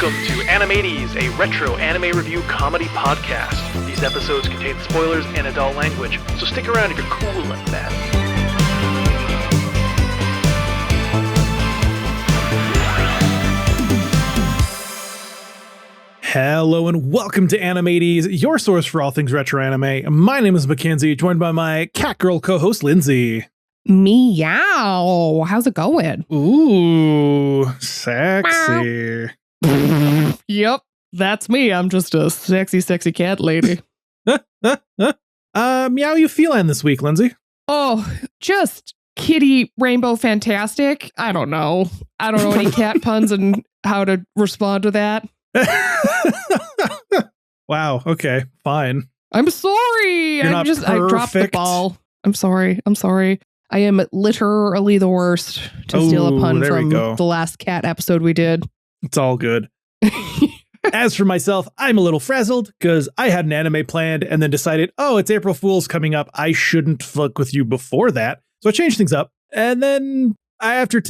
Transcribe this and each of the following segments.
Welcome to Animates, a retro anime review comedy podcast. These episodes contain spoilers and adult language, so stick around if you're cool like that. Hello and welcome to Animates, your source for all things retro anime. My name is Mackenzie, joined by my Catgirl co-host Lindsay. Meow. How's it going? Ooh, sexy. Yep, that's me. I'm just a sexy cat lady. Meow you feline this week, Lindsay? Oh, just kitty rainbow fantastic. I don't know any cat puns and how to respond to that. Wow, okay, fine. I'm sorry. You're not I dropped the perfect. ball. I'm sorry. I am literally the worst to steal a pun there we from go. the last cat episode we did. It's all good. As for myself, I'm a little frazzled because I had an anime planned and then decided, oh, it's April Fool's coming up. I shouldn't fuck with you before that. So I changed things up. And then after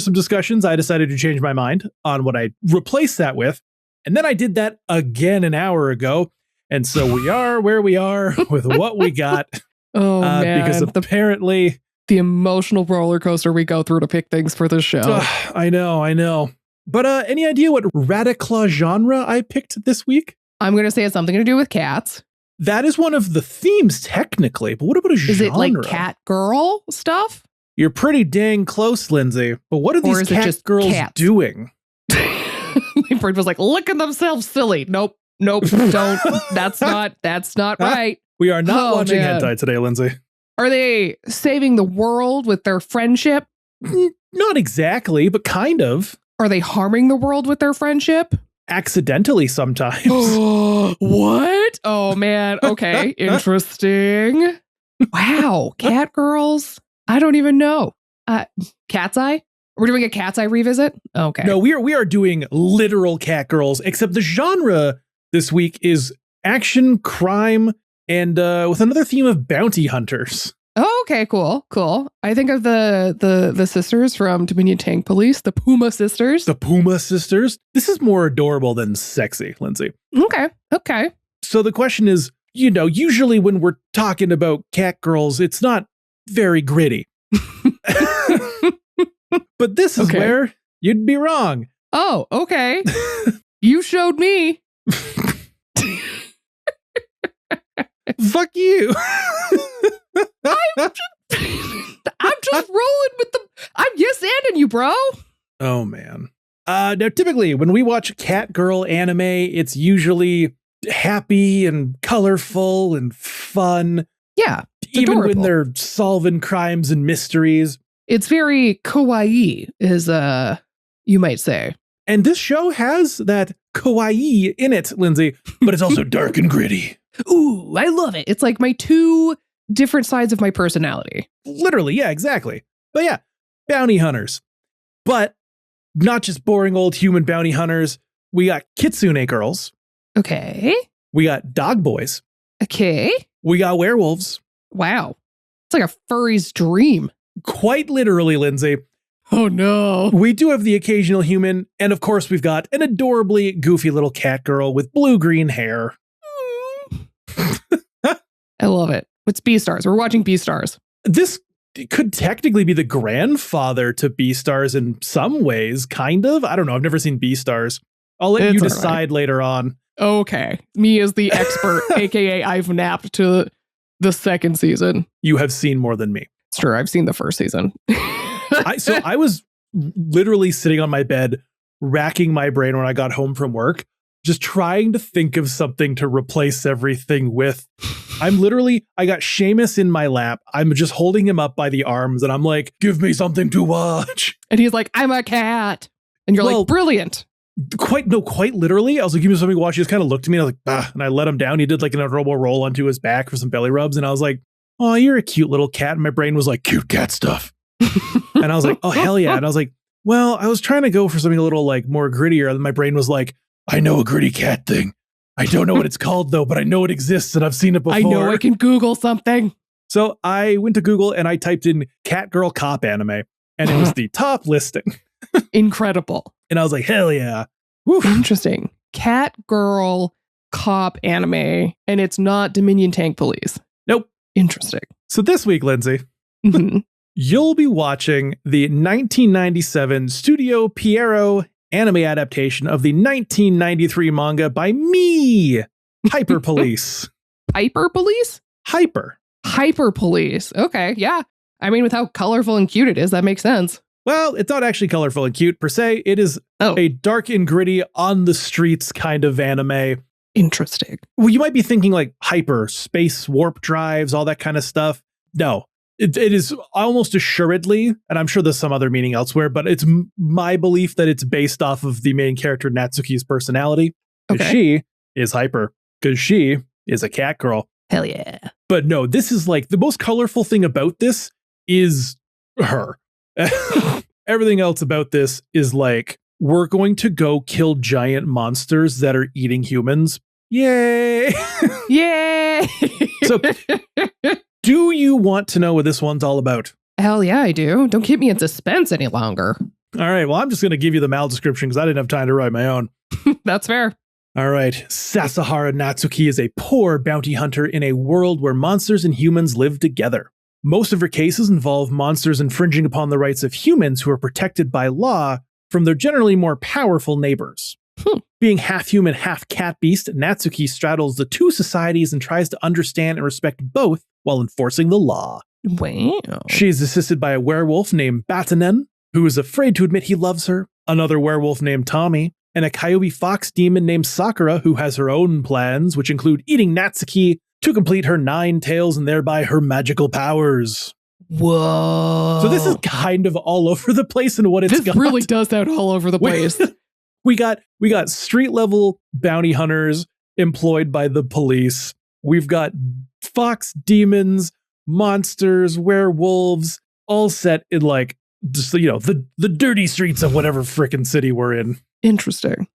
some discussions, I decided to change my mind on what I replaced that with. And then I did that again an hour ago. And so we are where we are with what we got. Oh, man. Because apparently... The emotional roller coaster we go through to pick things for this show. I know. But any idea what Radiclaw genre I picked this week? I'm going to say it's something to do with cats. That is one of the themes technically, but what about a genre? Is it like cat girl stuff? You're pretty dang close, Lindsay. But what are Or these is it cat just girls cats? doing? My brain was like, looking themselves silly. Nope, don't. That's not right. We are not watching man. hentai today, Lindsay. Are they saving the world with their friendship? Not exactly, but kind of. Are they harming the world with their friendship? Accidentally sometimes. What? Oh, man. Okay. Interesting. Wow. Cat girls? I don't even know. Cat's Eye? We're doing a Cat's Eye revisit? Okay. No, we are doing literal cat girls, except the genre this week is action, crime, and with another theme of bounty hunters. Oh, okay, cool. I think of the sisters from Dominion Tank Police, the Puma sisters. The Puma sisters. This is more adorable than sexy, Lindsay. Okay. So the question is, usually when we're talking about cat girls, it's not very gritty. But this is where you'd be wrong. Oh, okay. You showed me. Fuck you. I'm just rolling with I'm yes-anding you, bro. Oh, man. Now, typically, when we watch cat girl anime, it's usually happy and colorful and fun. Yeah. Even when adorable. they're solving crimes and mysteries. It's very kawaii, you might say. And this show has that kawaii in it, Lindsay, but it's also dark and gritty. Ooh, I love it. It's like my two different sides of my personality. Literally, yeah, exactly. But yeah, bounty hunters. But not just boring old human bounty hunters. We got kitsune girls. Okay. We got dog boys. Okay. We got werewolves. Wow. It's like a furry's dream. Quite literally, Lindsay. Oh, no. We do have the occasional human. And of course, we've got an adorably goofy little cat girl with blue-green hair. I love it. What's Beastars? We're watching Beastars. This could technically be the grandfather to Beastars in some ways, kind of. I don't know. I've never seen Beastars. I'll let you It's all decide later on. Okay. Me as the expert, aka I've napped to the second season. You have seen more than me. It's true. I've seen the first season. So I was literally sitting on my bed, racking my brain when I got home from work, just trying to think of something to replace everything with. I got Seamus in my lap. I'm just holding him up by the arms and I'm like, give me something to watch. And he's like, I'm a cat. And you're like, brilliant. Quite literally. I was like, give me something to watch. He just kind of looked at me and I was like, bah. And I let him down. He did like an adorable roll onto his back for some belly rubs. And I was like, oh, you're a cute little cat. And my brain was like, cute cat stuff. And I was like, oh, hell yeah. And I was like, well, I was trying to go for something a little like more grittier. And my brain was like, I know a gritty cat thing. I don't know what it's called though, but I know it exists and I've seen it before. I know I can Google something. So I went to Google and I typed in cat girl cop anime and it was the top listing. Incredible. And I was like, hell yeah. Woof. Interesting. Cat girl cop anime, and it's not Dominion Tank Police. Nope. Interesting. So this week, Lindsay, Mhm. you'll be watching the 1997 Studio Pierrot anime adaptation of the 1993 manga by me, Hyper Police. Piper Police? Hyper. Hyper Police. Okay, yeah. I mean, with how colorful and cute it is, that makes sense. Well, it's not actually colorful and cute per se. It is Oh, a dark and gritty, on the streets kind of anime. interesting. Well, you might be thinking like Hyper, space warp drives, all that kind of stuff. No, it is almost assuredly, and I'm sure there's some other meaning elsewhere, but it's my belief that it's based off of the main character Natsuki's personality. 'Cause Okay. she is Hyper, because she is a cat girl. Hell yeah. But no, this is like the most colorful thing about this is her. Everything else about this is like, we're going to go kill giant monsters that are eating humans. Yay! Yay! So- Do you want to know what this one's all about? Hell yeah, I do. Don't keep me in suspense any longer. All right, well, I'm just going to give you the mal description because I didn't have time to write my own. That's fair. All right, Sasahara Natsuki is a poor bounty hunter in a world where monsters and humans live together. Most of her cases involve monsters infringing upon the rights of humans who are protected by law from their generally more powerful neighbors. Being half human, half cat beast, Natsuki straddles the two societies and tries to understand and respect both while enforcing the law. Wow. She is assisted by a werewolf named Batanen, who is afraid to admit he loves her, another werewolf named Tommy, and a coyote fox demon named Sakura, who has her own plans, which include eating Natsuki to complete her 9 tails and thereby her magical powers. Whoa. So this is kind of all over the place in what it's This got. really does sound all over the place. We got street level bounty hunters employed by the police. We've got fox demons, monsters, werewolves, all set in like just the dirty streets of whatever frickin' city we're in. Interesting.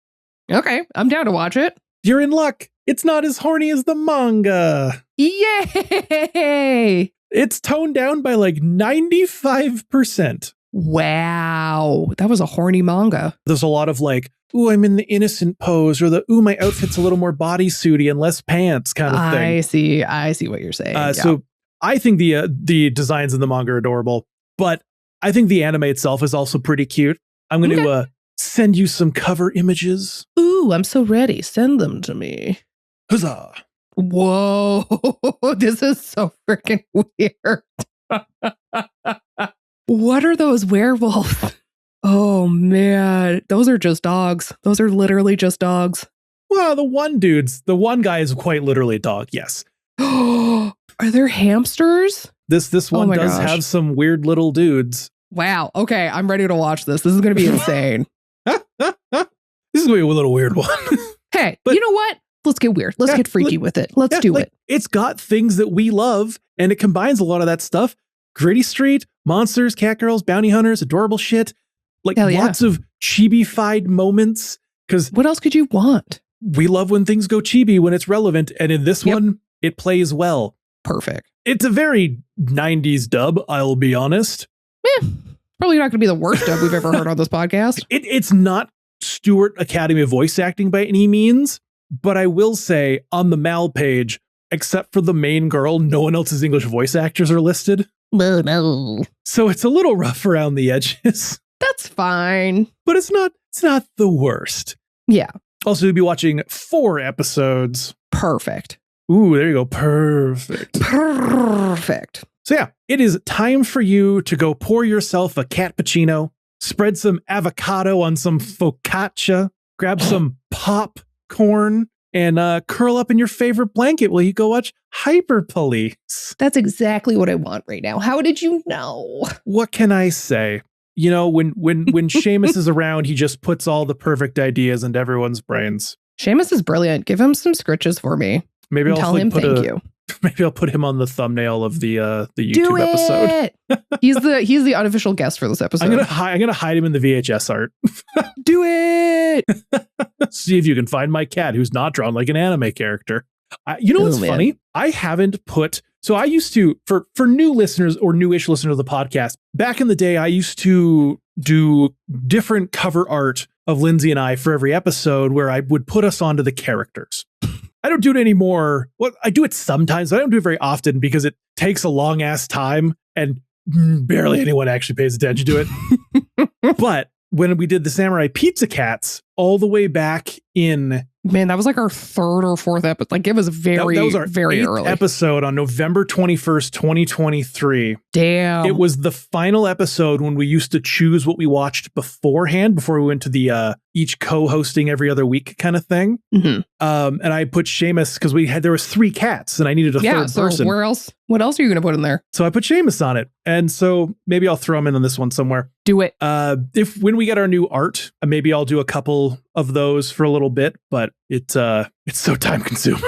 Okay, I'm down to watch it. You're in luck. It's not as horny as the manga. Yay! It's toned down by like 95%. Wow. That was a horny manga. There's a lot of like, ooh, I'm in the innocent pose, or the ooh, my outfit's a little more bodysuity and less pants kind of thing. I see what you're saying. Yeah. So I think the designs in the manga are adorable, but I think the anime itself is also pretty cute. I'm going to send you some cover images. Ooh, I'm so ready. Send them to me. Huzzah! Whoa. This is so freaking weird. What are those werewolves? Oh man, those are just dogs. Those are literally just dogs. Well, the one guy is quite literally a dog. Yes, Are there hamsters? this one my does gosh. have some weird little dudes. Wow. Okay, I'm ready to watch this. This is going to be insane. This is gonna be a little weird one. Hey, But- you know what? Let's get weird. Let's Yeah, get freaky with it. Let's do it. It's got things that we love, and it combines a lot of that stuff. Gritty street, monsters, cat girls, bounty hunters, adorable shit. Like Hell yeah. lots of chibi-fied moments. Because What else could you want? we love when things go chibi when it's relevant, and in this Yep. one, it plays well. Perfect. It's a very 90s dub, I'll be honest. Probably not going to be the worst dub we've ever heard on this podcast. It's not Stewart Academy of voice acting by any means, but I will say on the Mal page, except for the main girl, no one else's English voice actors are listed. Oh, no. So it's a little rough around the edges, That's fine. but it's not the worst. Yeah. Also, you'll be watching 4 episodes. Perfect. Ooh, there you go. Perfect. Perfect. So yeah, it is time for you to go pour yourself a cappuccino, spread some avocado on some focaccia, grab some popcorn, and curl up in your favorite blanket while you go watch Hyper Police. That's exactly what I want right now. How did you know? What can I say? You know, when Seamus is around, he just puts all the perfect ideas into everyone's brains. Seamus is brilliant. Give him some scritches for me. Maybe And I'll tell like, him put thank a you. maybe I'll put him on the thumbnail of the YouTube Do episode. it. He's the unofficial guest for this episode. I'm gonna hide him in the VHS art. do it. See if you can find my cat who's not drawn like an anime character. You know what's Oh, man. funny? I haven't put. So I used to, for new listeners or newish listeners of the podcast, back in the day, I used to do different cover art of Lindsay and I for every episode where I would put us onto the characters. I don't do it anymore. Well, I do it sometimes, but I don't do it very often because it takes a long ass time and barely anyone actually pays attention to it. But when we did the Samurai Pizza Cats all the way back in... Man, that was like our third or fourth episode. Like, it was very, that was our very eighth early episode on November 21st, 2023. Damn. It was the final episode when we used to choose what we watched beforehand, before we went to the each co-hosting every other week kind of thing. Mhm. And I put Seamus because there was 3 cats and I needed a third person. Where else? What else are you going to put in there? So I put Seamus on it. And so maybe I'll throw him in on this one somewhere. Do it. When we get our new art, maybe I'll do a couple of those for a little bit, but it's so time consuming.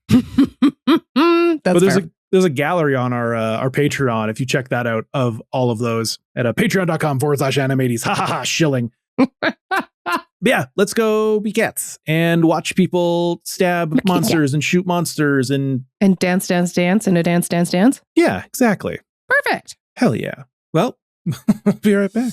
That's but fair. there's a gallery on our Patreon, if you check that out, of all of those at patreon.com/animates. Ha ha ha, shilling. But yeah, let's go be cats and watch people stab monsters and shoot monsters and dance and a dance. yeah, exactly. Perfect. Hell yeah. Well, I'll be right back.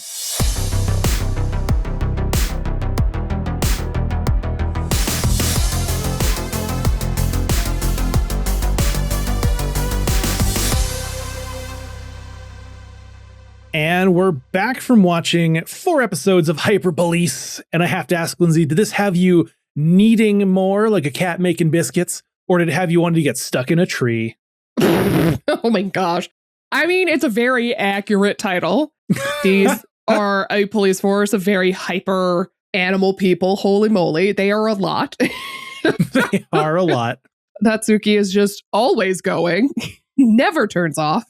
And we're back from watching 4 episodes of Hyper Police. And I have to ask, Lindsay, did this have you needing more like a cat making biscuits? Or did it have you wanting to get stuck in a tree? Oh my gosh. I mean, it's a very accurate title. These are a police force of very hyper animal people. Holy moly. They are a lot. They are a lot. Natsuki is just always going. Never turns off.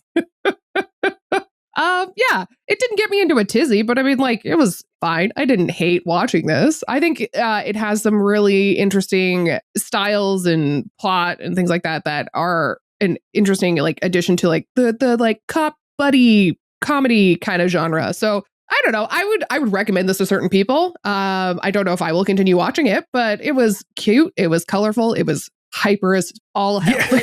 Yeah, it didn't get me into a tizzy, but I mean, like, it was fine. I didn't hate watching this. I think it has some really interesting styles and plot and things like that that are an interesting like addition to like the like cop buddy comedy kind of genre. So I don't know. I would recommend this to certain people. I don't know if I will continue watching it, but it was cute. It was colorful. It was hyper as all hell.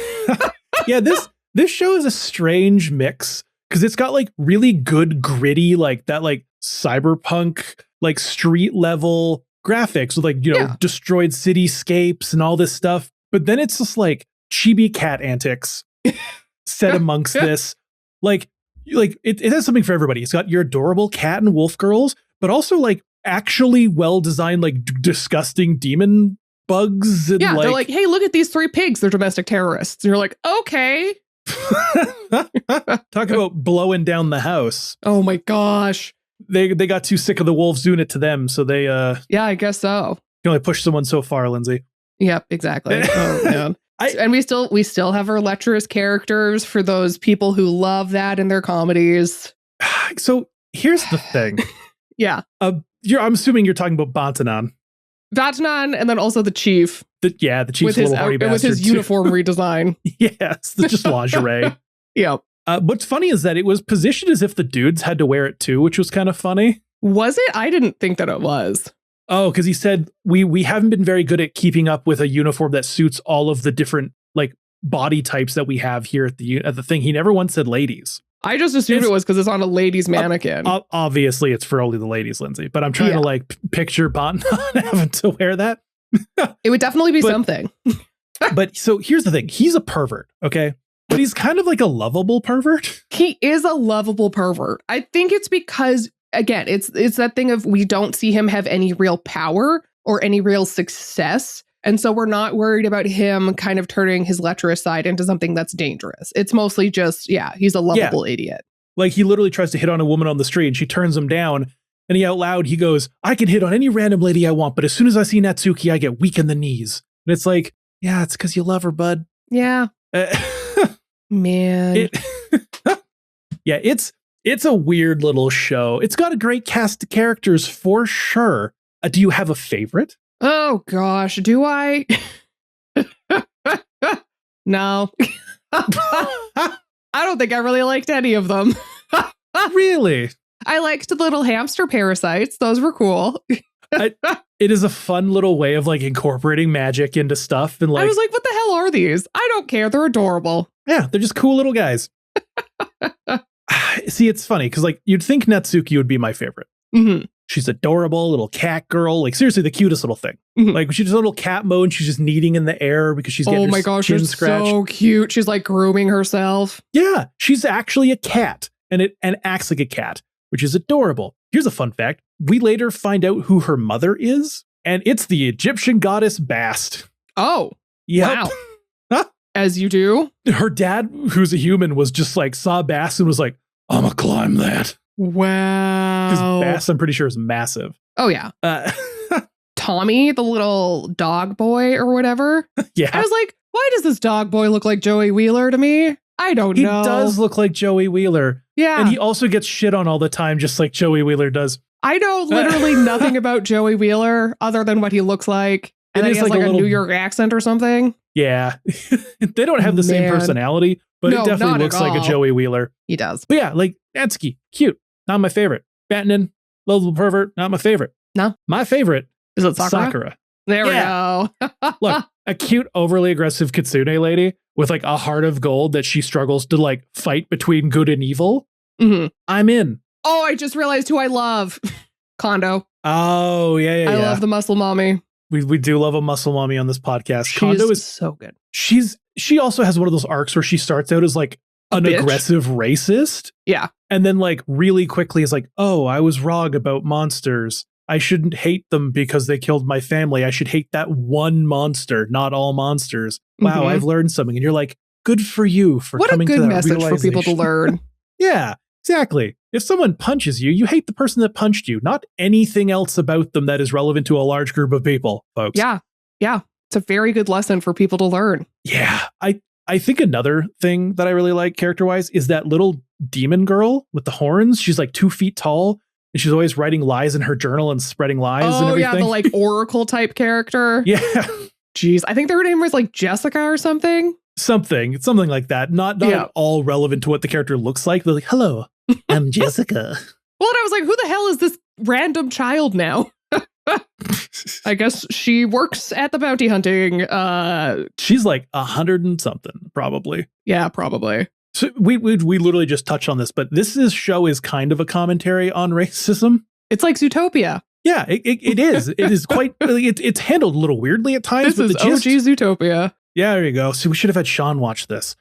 Yeah, this show is a strange mix. Because it's got like really good gritty, like that, like cyberpunk, like street level graphics with like, destroyed cityscapes and all this stuff. But then it's just like chibi cat antics set amongst this. Like it has something for everybody. It's got your adorable cat and wolf girls, but also like actually well designed, like disgusting demon bugs. And yeah, they're like, hey, look at these 3 pigs. They're domestic terrorists. And you're like, okay. Talk about blowing down the house. Oh my gosh. They got too sick of the wolves doing it to them, so they yeah, I guess so. You can only push someone so far, Lindsay. Yep, exactly. Oh man. And we still have our lecherous characters for those people who love that in their comedies. So here's the thing. Yeah. I'm assuming you're talking about Bantanan. Bantanan, and then also the chief. The chief's a little horny bastard. With his uniform redesign. Yes, it's just lingerie. Yep. What's funny is that it was positioned as if the dudes had to wear it too, which was kind of funny. Was it? I didn't think that it was. Oh, because he said we haven't been very good at keeping up with a uniform that suits all of the different like body types that we have here at the thing. He never once said ladies. I just assumed it was because it's on a ladies mannequin. Obviously, it's for only the ladies, Lindsay. But I'm trying to like picture Bantanan having to wear that. It would definitely be something. But so here's the thing. He's a pervert, okay? But he's kind of like a lovable pervert. He is a lovable pervert. I think it's because, again, it's that thing of we don't see him have any real power or any real success. And so we're not worried about him kind of turning his lecherous side into something that's dangerous. It's mostly just, he's a lovable idiot. Like he literally tries to hit on a woman on the street and she turns him down. And he out loud, he goes, I can hit on any random lady I want, but as soon as I see Natsuki, I get weak in the knees. And it's like, yeah, it's because you love her, bud. Yeah. Man. It's a weird little show. It's got a great cast of characters for sure. Do you have a favorite? Oh, gosh. Do I? No. I don't think I really liked any of them. Really? I liked the little hamster parasites. Those were cool. It is a fun little way of like incorporating magic into stuff. And like, I was like, what the hell are these? I don't care. They're adorable. Yeah, they're just cool little guys. See, it's funny because like you'd think Natsuki would be my favorite. Mm-hmm. She's adorable, little cat girl. Like seriously, the cutest little thing. Mhm. Like she's a little cat mode and she's just kneading in the air because she's getting Oh her my gosh, skin she's scratched. so cute. She's like grooming herself. Yeah, she's actually a cat and acts like a cat, which is adorable. Here's a fun fact. We later find out who her mother is, and it's the Egyptian goddess Bast. Oh, Yep. wow. As you do. Her dad, who's a human, was just like, saw Bast and was like, I'm gonna climb that. Because Wow. Bast, I'm pretty sure, is massive. Oh, yeah. Uh, Tommy, the little dog boy or whatever. yeah. I was like, why does this dog boy look like Joey Wheeler to me? I don't He know. does look like Joey Wheeler. Yeah. And he also gets shit on all the time, just like Joey Wheeler does. I know literally nothing about Joey Wheeler other than what he looks like. And It then is he has like a like a little- New York accent or something. Yeah. They don't have the same Man. personality, but No, it definitely not at looks like a all. Joey Wheeler. He does. But yeah, like Natsuki, cute. Not my favorite. Batman, lovable pervert, not my favorite. No? My favorite, Is it Sakura? Sakura. There we go. Look, a cute, overly aggressive kitsune lady with like a heart of gold that she struggles to like fight between good and evil. Mhm. I'm in. Oh, I just realized who I love. Kondo. Oh, yeah. I love the muscle mommy. We do love a muscle mommy on this podcast. She's Kondo is so good. she also has one of those arcs where she starts out as like an bitch. aggressive racist. Yeah. And then like really quickly is like, oh, I was wrong about monsters. I shouldn't hate them because they killed my family. I should hate that one monster, not all monsters. Wow, Mhm. I've learned something. And you're like, good for you for What a coming to good that message for people to realization. learn. Yeah, exactly. If someone punches you, you hate the person that punched you, not anything else about them that is relevant to a large group of people, folks. Yeah. Yeah. It's a very good lesson for people to learn. Yeah. I think another thing that I really like character-wise is that little demon girl with the horns. She's like 2 feet tall, and she's always writing lies in her journal and spreading lies and Oh, everything. yeah. The like oracle type character. Yeah. Jeez. I think their name was like Jessica or something. Something like that. Not Yeah. at all relevant to what the character looks like. They're like, hello, I'm Jessica. Well, and I was like, who the hell is this random child now? I guess she works at the bounty hunting. She's like 100 and something, probably. Yeah, probably. So we literally just touched on this, but show is kind of a commentary on racism. It's like Zootopia. Yeah, it is. It is quite. It's handled a little weirdly at times. This but is the gist, OG Zootopia. yeah, there you go. So we should have had Sean watch this.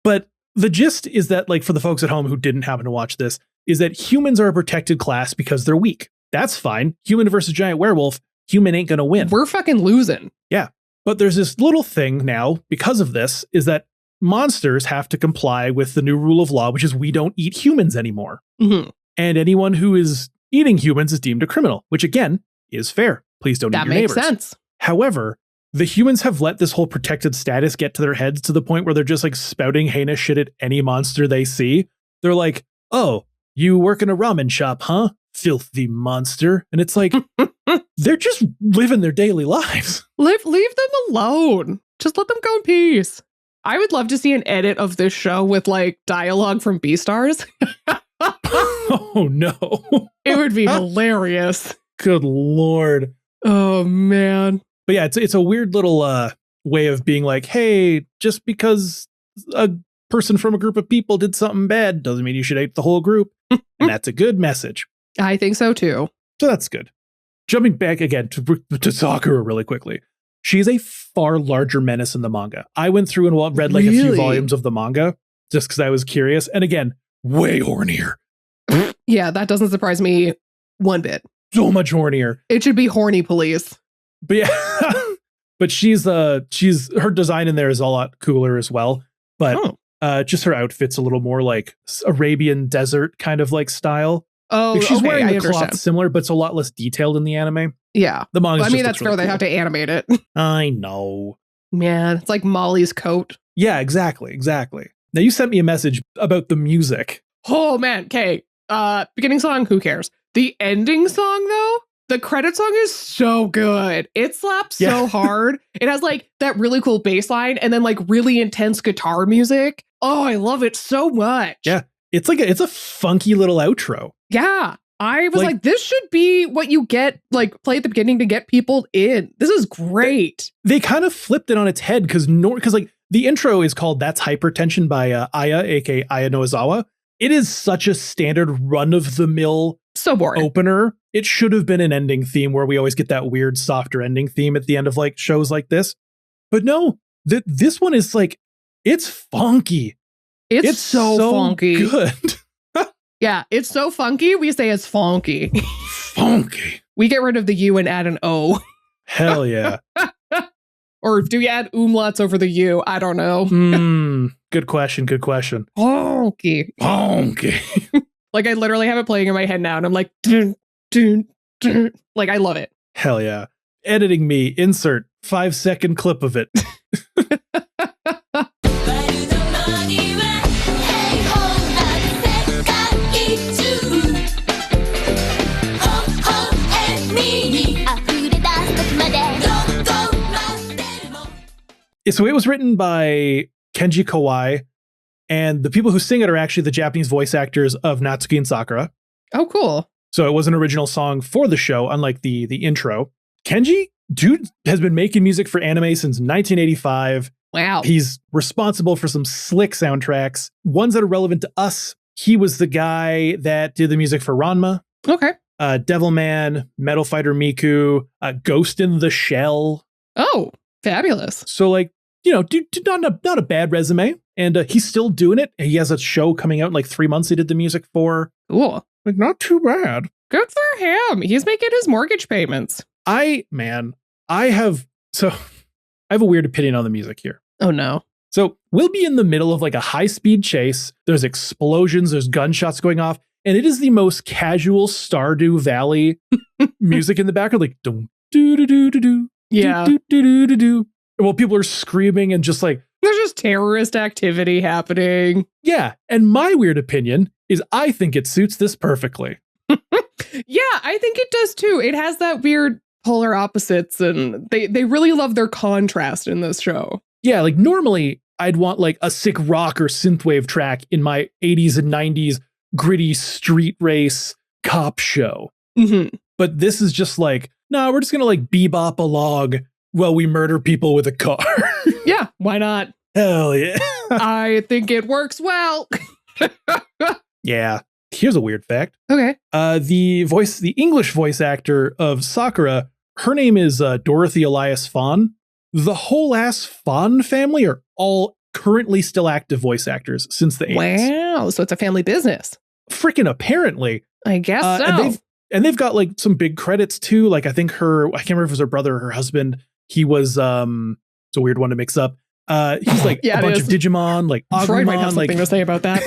But the gist is that, like, for the folks at home who didn't happen to watch this, is that humans are a protected class because they're weak. That's fine. Human versus giant werewolf. Human ain't gonna win. We're fucking losing. But there's this little thing now because of this is that monsters have to comply with the new rule of law, which is we don't eat humans anymore. Mhm. And anyone who is eating humans is deemed a criminal, which again is fair. Please don't eat That your makes neighbors. sense. However, the humans have let this whole protected status get to their heads to the point where they're just like spouting heinous shit at any monster they see. They're like, oh, you work in a ramen shop, huh? Filthy monster. And it's like, they're just living their daily lives. Leave them alone. Just let them go in peace. I would love to see an edit of this show with like dialogue from Beastars. Oh no. It would be hilarious. Good Lord. Oh man. But yeah, it's a weird little way of being like, hey, just because a person from a group of people did something bad doesn't mean you should hate the whole group. And that's a good message. I think so too. So that's good. Jumping back again to Sakura really quickly. She's a far larger menace in the manga. I went through and read like a few Really? volumes of the manga just because I was curious. And again, way hornier. Yeah, that doesn't surprise me one bit. So much hornier. It should be horny police. But yeah. But she's her design in there is a lot cooler as well. But just her outfit's a little more like Arabian desert kind of like style. Oh, Like, she's okay, wearing I the cloth understand. similar, but it's a lot less detailed in the anime. Yeah. The manga. I mean, that's fair. They have to animate it. I know. Man, it's like Molly's coat. Yeah, exactly. Now you sent me a message about the music. Oh man, okay. Beginning song, who cares? The ending song though, the credit song is so good. It slaps Yeah. so hard. It has like that really cool bass line and then like really intense guitar music. Oh, I love it so much. Yeah. It's a funky little outro. Yeah. I was Like- like, this should be what you get, like, play at the beginning to get people in. This is great. They kind of flipped it on its head because like the intro is called That's Hypertension by Aya, aka Aya Nozawa. It is such a standard run of the mill So boring. opener it should have been an ending theme where we always get that weird, softer ending theme at the end of like shows like this. But no, this one is like, it's funky. It's so funky. Good. Yeah, it's so funky. We say it's funky. Funky. We get rid of the U and add an O. Hell yeah. Or do we add umlauts over the U? I don't know. Good question. Good question. Funky. Funky. Like I literally have it playing in my head now and I'm like, dun, dun, dun. Like I love it. Hell yeah. Editing me, insert 5-second clip of it. So it was written by Kenji Kawai, and the people who sing it are actually the Japanese voice actors of Natsuki and Sakura. Oh, cool. So it was an original song for the show, unlike the intro. Kenji, dude, has been making music for anime since 1985. Wow. He's responsible for some slick soundtracks, ones that are relevant to us. He was the guy that did the music for Ranma. Okay. Devilman, Metal Fighter Miku, Ghost in the Shell. Oh, fabulous. So like, you know, dude, not a bad resume. And he's still doing it. He has a show coming out in like 3 months he did the music for. Cool. Like, not too bad. Good for him. He's making his mortgage payments. I have a weird opinion on the music here. Oh, no. So we'll be in the middle of like a high-speed chase. There's explosions, there's gunshots going off, and it is the most casual Stardew Valley music in the background, like dum doo doo doo doo doo. Yeah. Do, do, do, do, do. Well, people are screaming and just like, there's just terrorist activity happening. yeah. And my weird opinion is I think it suits this perfectly. Yeah, I think it does too. It has that weird polar opposites, and they really love their contrast in this show. Yeah, like normally I'd want like a sick rock or synthwave track in my 80s and 90s gritty street race cop show. Mm-hmm. But this is just like, no, we're just going to like bebop along while we murder people with a car. Yeah, why not? Hell yeah. I think it works well. Yeah. Here's a weird fact. Okay. The English voice actor of Sakura, her name is Dorothy Elias Fawn. The whole ass Fawn family are all currently still active voice actors since the 80s. Wow, so it's a family business. Freaking apparently. I guess so. And they've got like some big credits too. Like I think I can't remember if it was her brother or her husband. He was it's a weird one to mix up. He's like a bunch of Digimon, like Agumon. Freud might have something to say about that.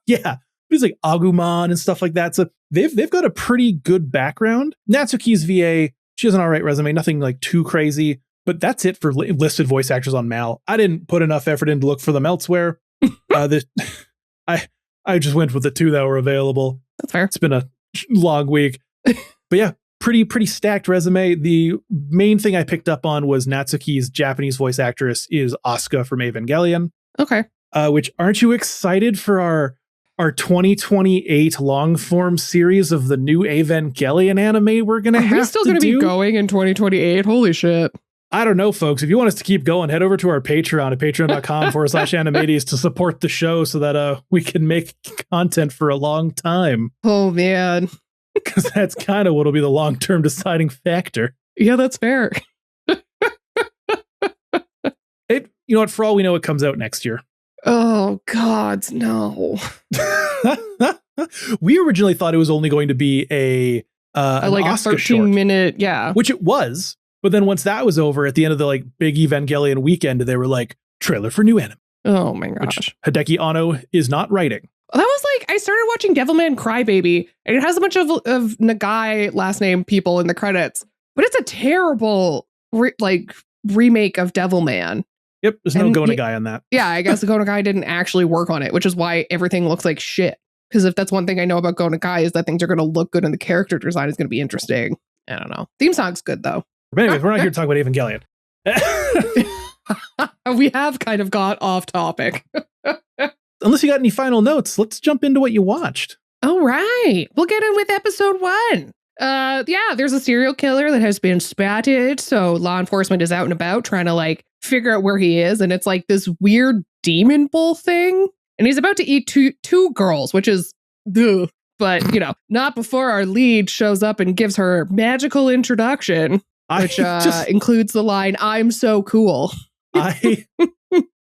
Yeah. He's like Agumon and stuff like that. So they've got a pretty good background. Natsuki's VA, she has an all right resume, nothing like too crazy, but that's it for listed voice actors on Mal. I didn't put enough effort in to look for them elsewhere. I just went with the two that were available. That's fair. It's been a long week. But yeah, pretty stacked resume. The main thing I picked up on was Natsuki's Japanese voice actress is Asuka from Evangelion. Okay. Which, aren't you excited for our 2028 long form series of the new Evangelion anime we're going to have? Are we still going to be going in 2028? Holy shit. I don't know, folks. If you want us to keep going, head over to our Patreon at patreon.com/animates to support the show so that we can make content for a long time. Oh, man. Because that's kind of what'll be the long-term deciding factor. Yeah, that's fair. You know what? For all we know, it comes out next year. Oh, God, no. We originally thought it was only going to be a like a 13-minute, yeah. Which it was. But then once that was over, at the end of the like big Evangelion weekend, they were like, trailer for new anime. Oh, my gosh. Which Hideki Anno is not writing. That was like, I started watching Devilman Crybaby, and it has a bunch of Nagai last name people in the credits, but it's a terrible remake of Devilman. Yep, there's no Go Nagai on that. Yeah, I guess the Go Nagai didn't actually work on it, which is why everything looks like shit. Because if that's one thing I know about Go Nagai is that things are going to look good and the character design is going to be interesting. I don't know. Theme song's good, though. But anyways, we're not here to talk about Evangelion. We have kind of got off topic. Unless you got any final notes, let's jump into what you watched. All right. We'll get in with episode 1. Yeah, there's a serial killer that has been spotted. So law enforcement is out and about trying to like figure out where he is. And it's like this weird demon bull thing. And he's about to eat two girls, which is ugh. But, not before our lead shows up and gives her magical introduction, which includes the line, "I'm so cool." I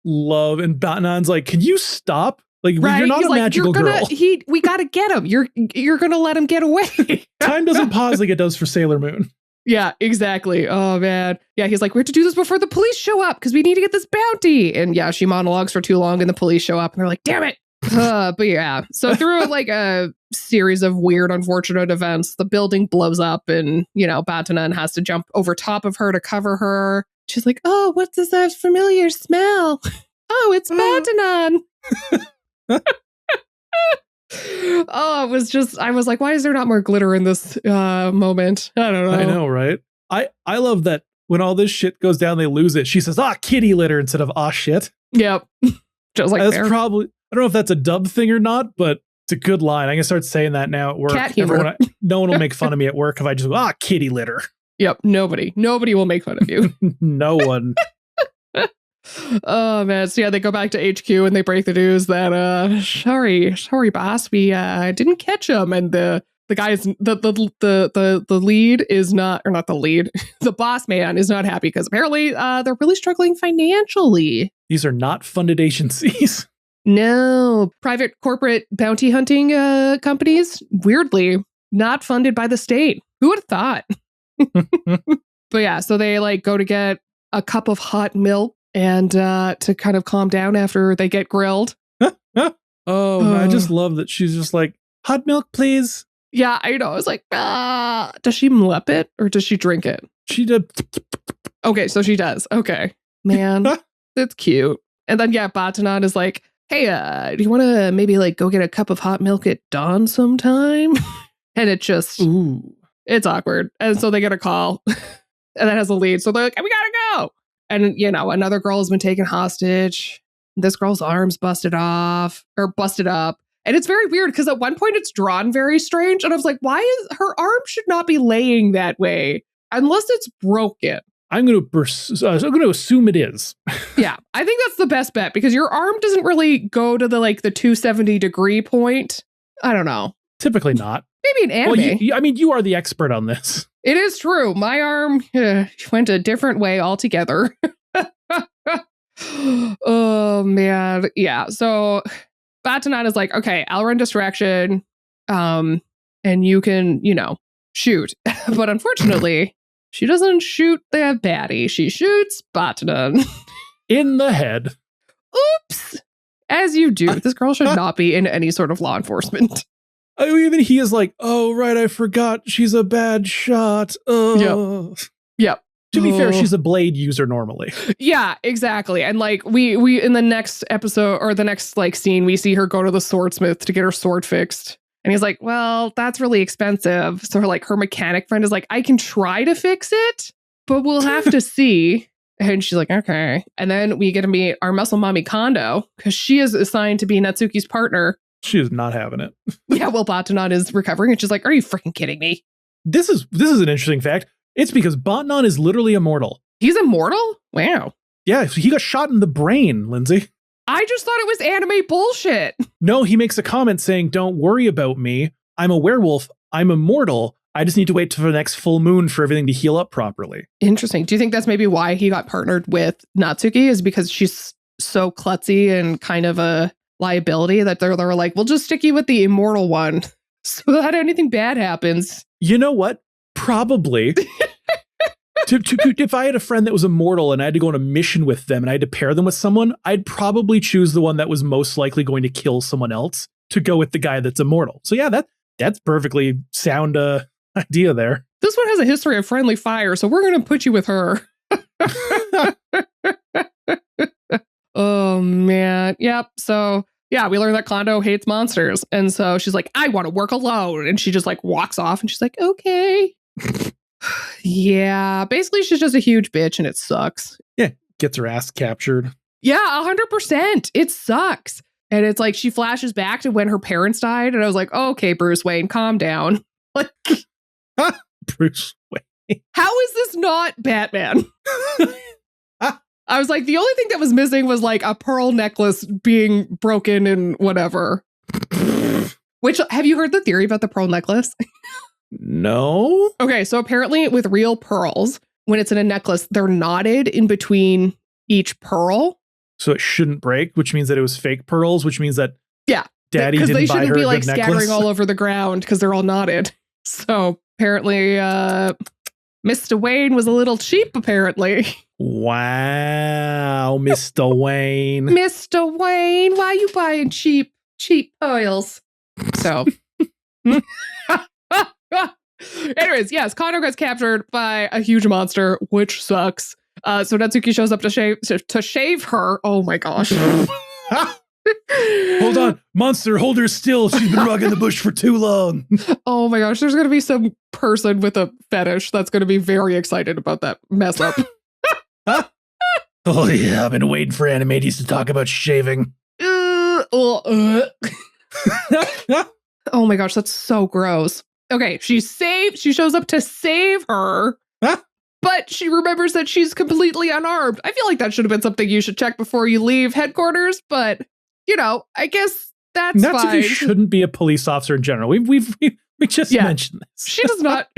love, and Batman's like, can you stop? Like, Right? you're not He's a like, magical girl. We got to get him. You're going to let him get away. Time doesn't pause like it does for Sailor Moon. Yeah, exactly. Oh, man. Yeah, he's like, we have to do this before the police show up because we need to get this bounty. And yeah, she monologues for too long and the police show up and they're like, damn it. But yeah, so through like a series of weird, unfortunate events, the building blows up and, Batanan has to jump over top of her to cover her. She's like, oh, what's this familiar smell? Oh, it's Batanan. Oh, I was like, why is there not more glitter in this moment? I don't know. I know, right? I love that when all this shit goes down, they lose it. She says, kitty litter instead of shit. Yep. Just like that's probably, I don't know if that's a dub thing or not, but it's a good line. I'm going to start saying that now at work. Cat humor. No one will make fun of me at work if I just go, kitty litter. Yep. Nobody will make fun of you. No one. Oh man, so yeah, they go back to HQ and they break the news that sorry boss, we didn't catch him, and the guy is the lead is not, or not the lead, the boss man is not happy because apparently they're really struggling financially. These are not funded agencies. No, private corporate bounty hunting companies, weirdly not funded by the state. Who would have thought? But yeah, so they like go to get a cup of hot milk and to kind of calm down after they get grilled. I just love that she's just like, hot milk, please. Yeah, I know. I was like, does she mlep it or does she drink it? She did. Okay, so she does. Okay. Man, that's cute. And then, yeah, Batanan is like, hey, do you want to maybe like go get a cup of hot milk at dawn sometime? And it just, it's awkward. And so they get a call and that has a lead. So they're like, we gotta go. And, another girl has been taken hostage. This girl's arm's busted up. And it's very weird because at one point it's drawn very strange. And I was like, why is her arm should not be laying that way unless it's broken? I'm going to assume it is. Yeah, I think that's the best bet because your arm doesn't really go to the 270-degree point. I don't know. Typically not. Maybe an anime. Well, you are the expert on this. It is true. My arm went a different way altogether. Oh, man. Yeah. So Batanan is like, okay, I'll run distraction. And you can, shoot. But unfortunately, she doesn't shoot the baddie. She shoots Batanan. In the head. Oops. As you do. This girl should not be in any sort of law enforcement. Even he is like, oh, right, I forgot she's a bad shot. Yep. To be fair, she's a blade user normally. Yeah, exactly. And we in the next episode or the next scene, we see her go to the swordsmith to get her sword fixed. And he's like, well, that's really expensive. So her mechanic friend is like, I can try to fix it, but we'll have to see. And she's like, okay. And then we get to meet our muscle mommy Kondo because she is assigned to be Natsuki's partner. She is not having it. Yeah, well, Batanan is recovering. And she's like, are you freaking kidding me? This is an interesting fact. It's because Batanan is literally immortal. He's immortal? Wow. Yeah, he got shot in the brain, Lindsay. I just thought it was anime bullshit. No, he makes a comment saying, don't worry about me. I'm a werewolf. I'm immortal. I just need to wait for the next full moon for everything to heal up properly. Interesting. Do you think that's maybe why he got partnered with Natsuki, is because she's so klutzy and kind of a liability that they're like, we'll just stick you with the immortal one so that anything bad happens. You know what? Probably. If I had a friend that was immortal and I had to go on a mission with them and I had to pair them with someone, I'd probably choose the one that was most likely going to kill someone else to go with the guy that's immortal. So yeah, that's perfectly sound idea there. This one has a history of friendly fire, so we're going to put you with her. Oh, man. Yep. So, yeah, we learned that Kondo hates monsters. And so she's like, I want to work alone. And she just walks off and she's like, okay. Yeah. Basically, she's just a huge bitch and it sucks. Yeah. Gets her ass captured. Yeah, 100%. It sucks. And it's like she flashes back to when her parents died. And I was like, okay, Bruce Wayne, calm down. Bruce Wayne. How is this not Batman? I was like, the only thing that was missing was a pearl necklace being broken and whatever. Which, have you heard the theory about the pearl necklace? No. Okay, so apparently with real pearls, when it's in a necklace, they're knotted in between each pearl. So it shouldn't break, which means that it was fake pearls, which means that Yeah. Daddy Because didn't they buy shouldn't her be a like good scattering necklace. all over the ground because they're all knotted. So apparently, Mr. Wayne was a little cheap, apparently. Wow, Mr. Wayne. Mr. Wayne, why are you buying cheap pearls? So, anyways, yes, Kondo gets captured by a huge monster, which sucks. So Natsuki shows up to shave her. Oh my gosh. Hold on, monster, hold her still. She's been rocking the bush for too long. Oh my gosh, there's going to be some person with a fetish that's going to be very excited about that mess up. Oh yeah, I've been waiting for Animates to talk about shaving. Oh my gosh, that's so gross. Okay, she shows up to save her, but she remembers that she's completely unarmed. I feel like that should have been something you should check before you leave headquarters, but I guess that's Natsuki fine. shouldn't be a police officer in general. We just mentioned this.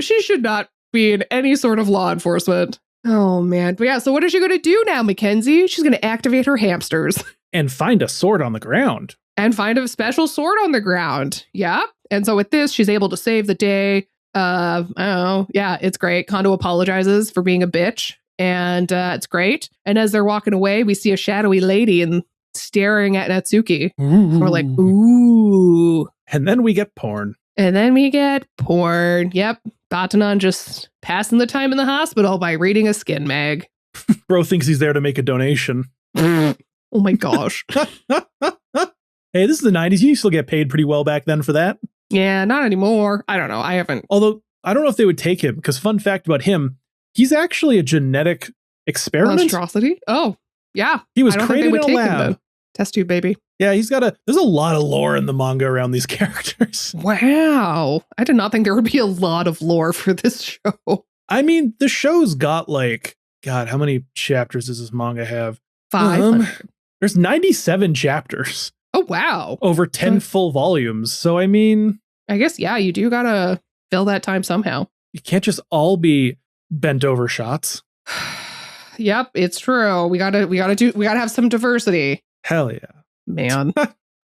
She should not be in any sort of law enforcement. Oh man. But yeah, so what is she going to do now, Mackenzie? She's going to activate her hamsters. And find a sword on the ground. And find a special sword on the ground. Yeah. And so with this, she's able to save the day. I don't know. Yeah, it's great. Kondo apologizes for being a bitch. And it's great. And as they're walking away, we see a shadowy lady and staring at Natsuki. Ooh. We're like, ooh. And then we get porn. And then we get porn. Yep. Batanon just passing the time in the hospital by reading a skin mag. Bro thinks he's there to make a donation. Oh my gosh. Hey, this is the 90s. You still get paid pretty well back then for that. Yeah, not anymore. I don't know. I haven't. Although, I don't know if they would take him, because fun fact about him, he's actually a genetic experiment. Monstrosity? Oh, yeah. He was I don't think they created would in a take him lab. then. Test tube, baby. Yeah, there's a lot of lore in the manga around these characters. Wow. I did not think there would be a lot of lore for this show. I mean, the show's got God, how many chapters does this manga have? 500. There's 97 chapters Oh, wow. over 10 full volumes. So, I mean, I guess, yeah, you do gotta fill that time somehow. you can't just all be bent over shots. Yep, it's true. We gotta have some diversity. Hell yeah. Man.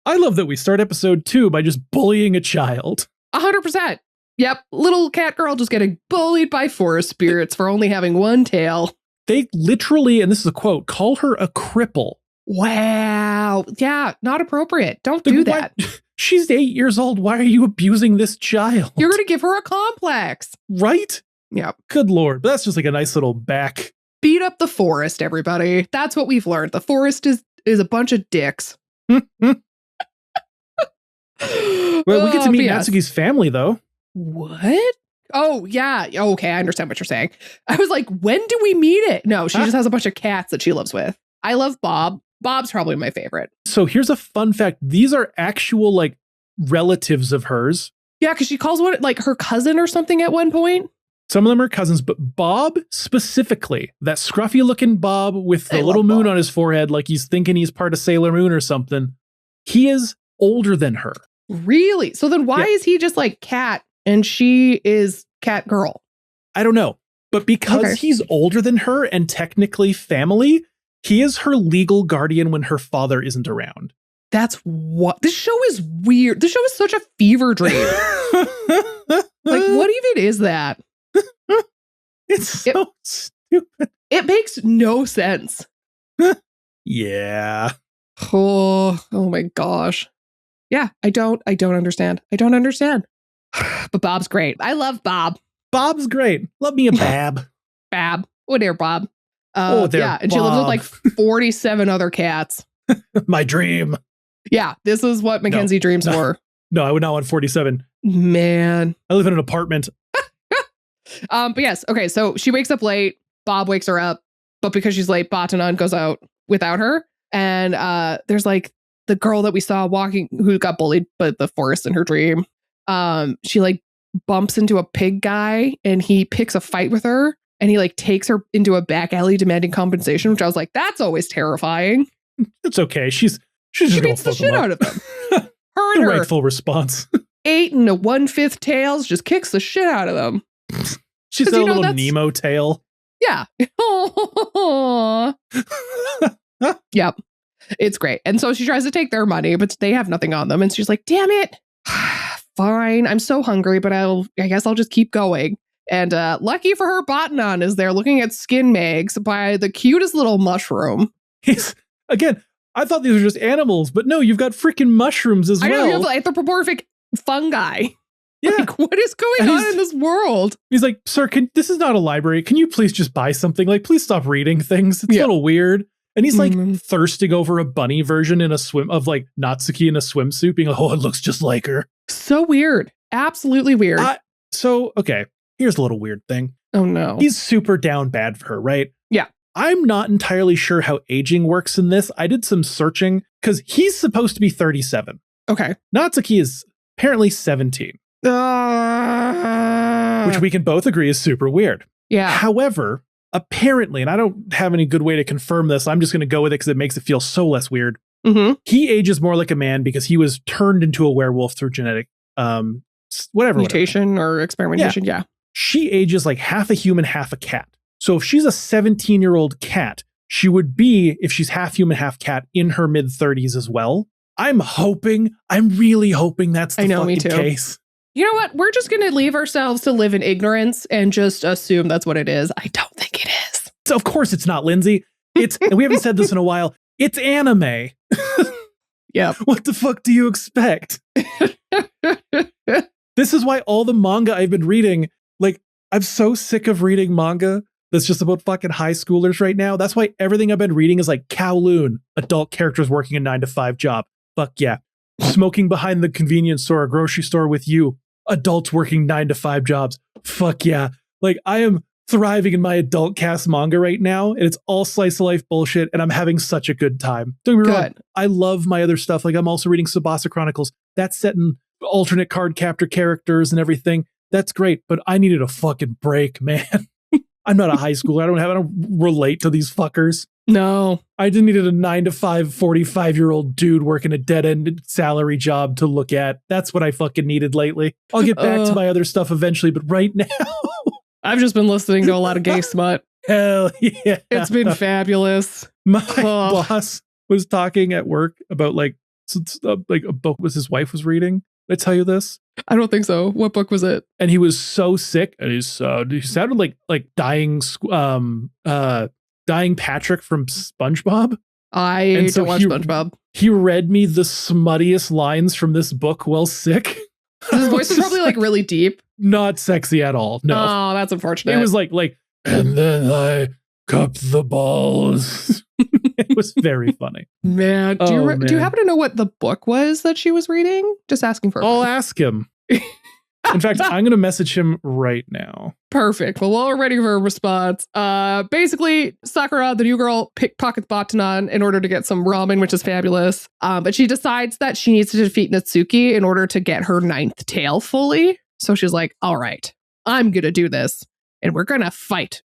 I love that we start episode 2 by just bullying a child. 100%. Yep, little cat girl just getting bullied by forest spirits for only having one tail. They literally, and this is a quote, call her a cripple. Wow. Yeah, not appropriate. Don't do that. She's 8 years old. Why are you abusing this child? You're going to give her a complex. Right? Yep. Good Lord. But that's just like a nice little back. Beat up the forest, everybody. That's what we've learned. The forest is a bunch of dicks. Well, we get to meet yes. Natsuki's family, though. What? Oh, yeah. Okay, I understand what you're saying. I was like, when do we meet it? No, she just has a bunch of cats that she lives with. I love Bob. Bob's probably my favorite. So here's a fun fact. These are actual, relatives of hers. Yeah, because she calls one, her cousin or something at one point. Some of them are cousins, but Bob specifically, that scruffy looking Bob with the little moon on his forehead, like he's thinking he's part of Sailor Moon or something, he is older than her. Really? So then why is he just cat and she is cat girl? I don't know. But because he's older than her and technically family, he is her legal guardian when her father isn't around. That's what this show is weird. This show is such a fever dream. What even is that? It's so stupid. It makes no sense. Yeah. Oh my gosh. Yeah, I don't understand. I don't understand. But Bob's great. I love Bob. Bob's great. Love me a Bab. Bab. Oh, dear, Bob. There, yeah, and she lives with 47 other cats. My dream. Yeah, this is what Mackenzie dreams for. No, I would not want 47. Man. I live in an apartment. But yes, okay, so she wakes up late. Bob wakes her up, but because she's late, Batanon goes out without her. And there's the girl that we saw walking who got bullied by the forest in her dream. She bumps into a pig guy and he picks a fight with her and he takes her into a back alley demanding compensation, which I was like, that's always terrifying. It's okay. She's just She gonna beats the fuck shit him up. out of him. Her The and her rightful response. 8 1/5 tails just kicks the shit out of them. She's 'Cause got you a know little that's- Nemo tail. Yeah. Yep. It's great. And so she tries to take their money, but they have nothing on them. And she's like, damn it. Fine. I'm so hungry, but I guess I'll just keep going. And lucky for her, Botanon is there looking at skin mags by the cutest little mushroom. Again, I thought these were just animals, but no, you've got freaking mushrooms as I know well. you have anthropomorphic fungi. Yeah. Like, what is going on in this world? He's like, sir, this is not a library. Can you please just buy something? Like, please stop reading things. It's a little weird. And he's like thirsting over a bunny version in a swim of like Natsuki in a swimsuit, being like, oh, it looks just like her. So weird. Absolutely weird. Okay, here's a little weird thing. Oh no. He's super down bad for her, right? Yeah. I'm not entirely sure how aging works in this. I did some searching because he's supposed to be 37. Okay. Natsuki is apparently 17. Which we can both agree is super weird. Yeah. However, apparently, and I don't have any good way to confirm this, I'm just going to go with it because it makes it feel so less weird. Mm-hmm. He ages more like a man because he was turned into a werewolf through genetic mutation or experimentation. Yeah. She ages like half a human, half a cat. So if she's a 17-year-old cat, she would be, if she's half human, half cat, in her mid-30s as well. I'm really hoping that's the fucking case. You know what? We're just going to leave ourselves to live in ignorance and just assume that's what it is. I don't think it is. So of course it's not, Lindsay. And we haven't said this in a while. It's anime. Yep. What the fuck do you expect? This is why all the manga I've been reading, like, I'm so sick of reading manga that's just about fucking high schoolers right now. That's why everything I've been reading is like Kowloon, adult characters working a 9-to-5 job. Fuck yeah. Smoking behind the convenience store or grocery store with you, adults working 9-to-5 jobs. Fuck yeah. Like, I am thriving in my adult cast manga right now, and it's all slice of life bullshit, and I'm having such a good time. Don't get me wrong, I love my other stuff. Like, I'm also reading Tsubasa Chronicles. That's set in alternate card captor characters and everything. That's great, but I needed a fucking break, man. I'm not a high schooler. I don't relate to these fuckers. No. I just needed a 9-to-5, 45-year-old dude working a dead-end salary job to look at. That's what I fucking needed lately. I'll get back to my other stuff eventually, but right now... I've just been listening to a lot of gay smut. Hell yeah. It's been fabulous. My boss was talking at work about like a book his wife was reading. Did I tell you this? I don't think so. What book was it? And he was so sick, and he sounded like dying Patrick from SpongeBob. I don't watch SpongeBob. He read me the smuttiest lines from this book while sick. His voice is probably like really deep. Not sexy at all. No. Oh, that's unfortunate. It was like, and then I cupped the balls. It was very funny. Man, do you happen to know what the book was that she was reading? Just asking for. I'll ask him. In fact, I'm going to message him right now. Perfect. Well, while we're waiting for a response, basically, Sakura, the new girl, pickpockets Botanon in order to get some ramen, which is fabulous. But she decides that she needs to defeat Natsuki in order to get her 9th tail fully. So she's like, all right, I'm going to do this, and we're going to fight.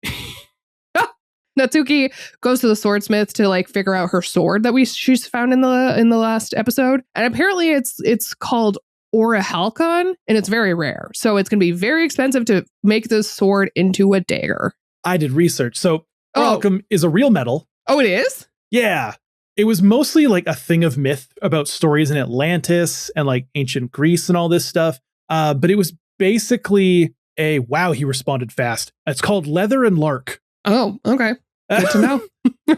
Natsuki goes to the swordsmith to like figure out her sword that she's found in the last episode. And apparently it's called Orichalcon, and it's very rare. So it's going to be very expensive to make this sword into a dagger. I did research. So Orichalcum is a real metal. Oh, it is? Yeah. It was mostly like a thing of myth about stories in Atlantis and like ancient Greece and all this stuff. But it was basically he responded fast. It's called leather and lark. Oh, okay. Good to know.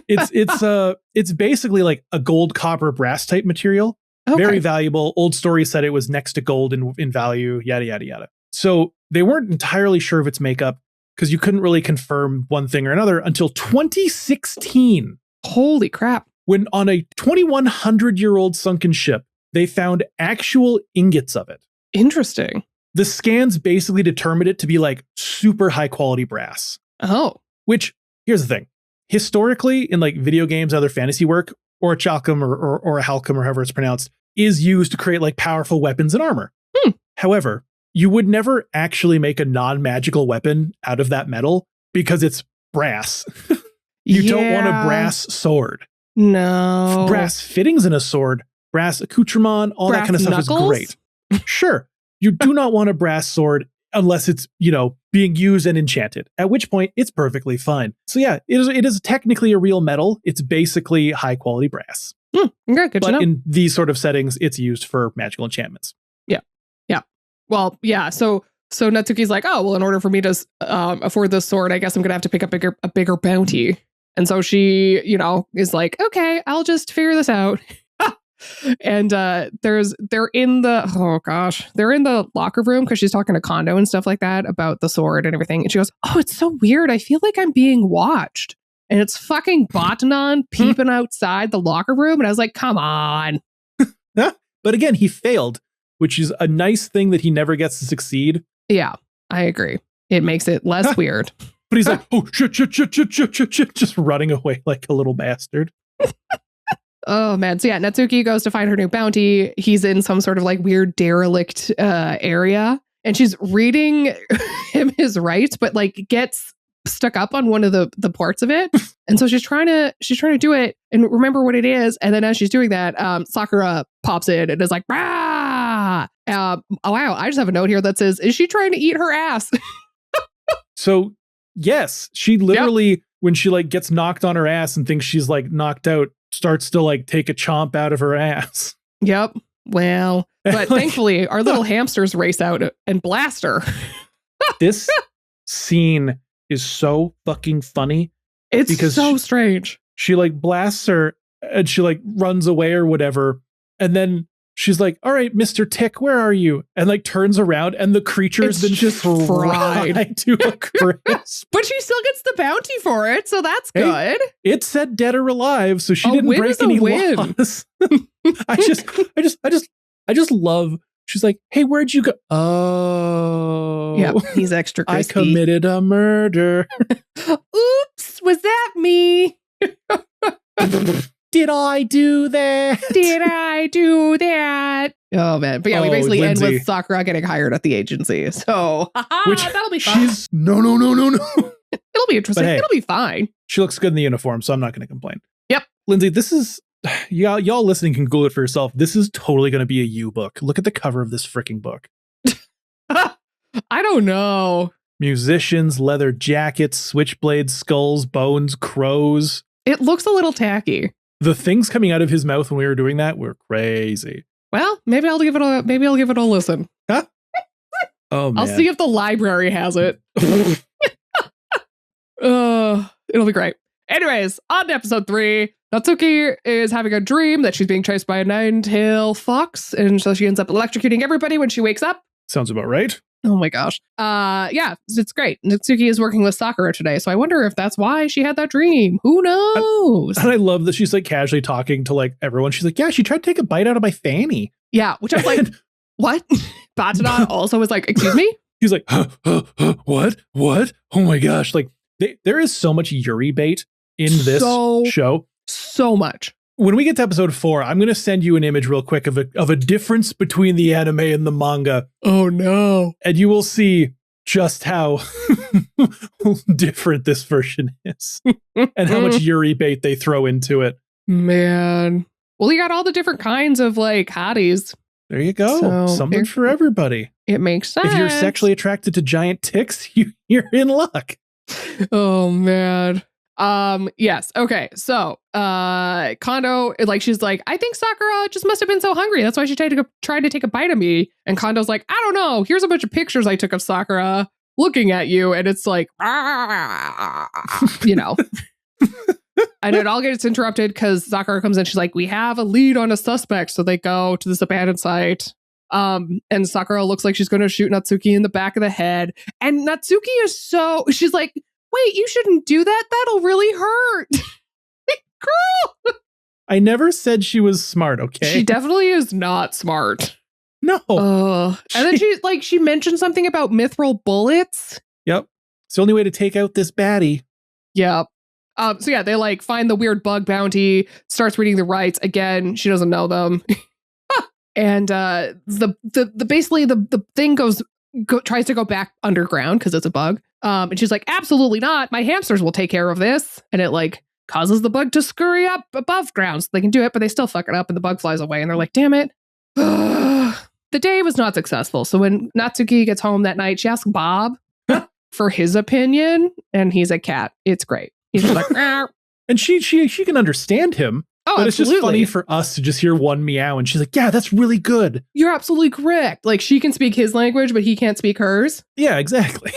It's basically like a gold, copper, brass type material. Okay. Very valuable. Old stories said it was next to gold in value, yada, yada, yada. So they weren't entirely sure of its makeup because you couldn't really confirm one thing or another until 2016. Holy crap. When on a 2,100-year-old sunken ship, they found actual ingots of it. Interesting. The scans basically determined it to be like super high quality brass. Oh. Which, here's the thing. Historically, in like video games, other fantasy work, Orichalcum or Orichalcum, or however it's pronounced, is used to create like powerful weapons and armor. However, you would never actually make a non-magical weapon out of that metal because it's brass. You don't want a brass sword. No. Brass fittings in a sword brass accoutrement, all that Brass kind of stuff knuckles? is great. Sure. You do not want a brass sword unless it's, being used and enchanted, at which point it's perfectly fine. So yeah, it is technically a real metal. It's basically high quality brass. Okay, good to But know. in these sort of settings, it's used for magical enchantments. Well, yeah. So Natsuki's like, oh, well, in order for me to afford this sword, I guess I'm gonna have to pick up a bigger bounty. And so she, is like, okay, I'll just figure this out. And they're in the locker room because she's talking to Kondo and stuff like that about the sword and everything. And she goes, oh, it's so weird. I feel like I'm being watched. And it's fucking Batanon peeping outside the locker room. And I was like, come on. But again, he failed, which is a nice thing that he never gets to succeed. Yeah, I agree. It makes it less weird. But he's like, oh, shit, just running away like a little bastard. Oh, man. So yeah, Natsuki goes to find her new bounty. He's in some sort of like weird derelict area. And she's reading him his rights, but like gets stuck up on one of the parts of it. And so she's trying to do it and remember what it is. And then as she's doing that, Sakura pops in and is like, rah! Oh, wow. I just have a note here that says, is she trying to eat her ass? So yes, she literally, when she like gets knocked on her ass and thinks she's like knocked out, starts to like take a chomp out of her ass. Yep. Well, but thankfully our little hamsters race out and blast her. This scene is so fucking funny. It's Because so strange. She like blasts her and she like runs away or whatever. And then she's like, all right, Mr. Tick, where are you? And like turns around and the creature's It's been just fried. fried to a crisp. But she still gets the bounty for it, so that's Hey, good. It said dead or alive, so she A didn't win break is a any win. laws. I just love. She's like, hey, where'd you go? Oh, Yeah, he's extra I crispy. committed a murder. Oops, was that me? Did I do that? Did I do that? Oh man, but yeah, we Oh, basically end Lindsay. with Sakura getting hired at the agency. So Which that'll be fun. she's no. It'll be interesting. But hey. It'll be fine. She looks good in the uniform, so I'm not going to complain. Yep. Lindsay, this is y'all listening can Google it for yourself. This is totally going to be a you book. Look at the cover of this freaking book. I don't know. Musicians, leather jackets, switchblades, skulls, bones, crows. It looks a little tacky. The things coming out of his mouth when we were doing that were crazy. Well, maybe I'll give it a listen. Oh man. I'll see if the library has it. It'll be great. Anyways, on to episode 3. Natsuki is having a dream that she's being chased by a 9-tailed fox, and so she ends up electrocuting everybody when she wakes up. Sounds about right. Oh my gosh. Yeah, it's great. Natsuki is working with Sakura today, so I wonder if that's why she had that dream. Who knows? And I love that she's like casually talking to like everyone. She's like, yeah, she tried to take a bite out of my fanny. Yeah, which I was like, what? Batanon also was like, excuse me? He's like, what? Oh my gosh. Like there is so much Yuri bait in this show. So much. When we get to episode 4, I'm going to send you an image real quick of a difference between the anime and the manga. Oh no. And you will see just how different this version is and how much Yuri bait they throw into it. Man. Well, you got all the different kinds of like hotties. There you go. So, Something for everybody. It makes sense. If you're sexually attracted to giant ticks, you're in luck. Oh man. Yes. Okay. So, Kondo, like, she's like, I think Sakura just must have been so hungry. That's why she tried to take a bite of me. And Kondo's like, I don't know. Here's a bunch of pictures I took of Sakura looking at you. And it's like, you know. And it all gets interrupted because Sakura comes in. She's like, we have a lead on a suspect. So they go to this abandoned site. And Sakura looks like she's going to shoot Natsuki in the back of the head. And Natsuki she's like, wait, you shouldn't do that. That'll really hurt. Girl. I never said she was smart, okay? She definitely is not smart. No. And then she mentioned something about mithril bullets. Yep. It's the only way to take out this baddie. Yep. So yeah, they like find the weird bug bounty, starts reading the rights. Again, she doesn't know them. And basically the thing tries to go back underground because it's a bug. And she's like, absolutely not. My hamsters will take care of this. And it like causes the bug to scurry up above ground so they can do it, but they still fuck it up and the bug flies away and they're like, damn it. The day was not successful. So when Natsuki gets home that night, she asks Bob for his opinion, and he's a cat. It's great. He's just like, "Meow." And she can understand him. Oh, but absolutely. it's just funny for us to just hear one meow, and she's like, yeah, that's really good. You're absolutely correct. Like, she can speak his language, but he can't speak hers. Yeah, exactly.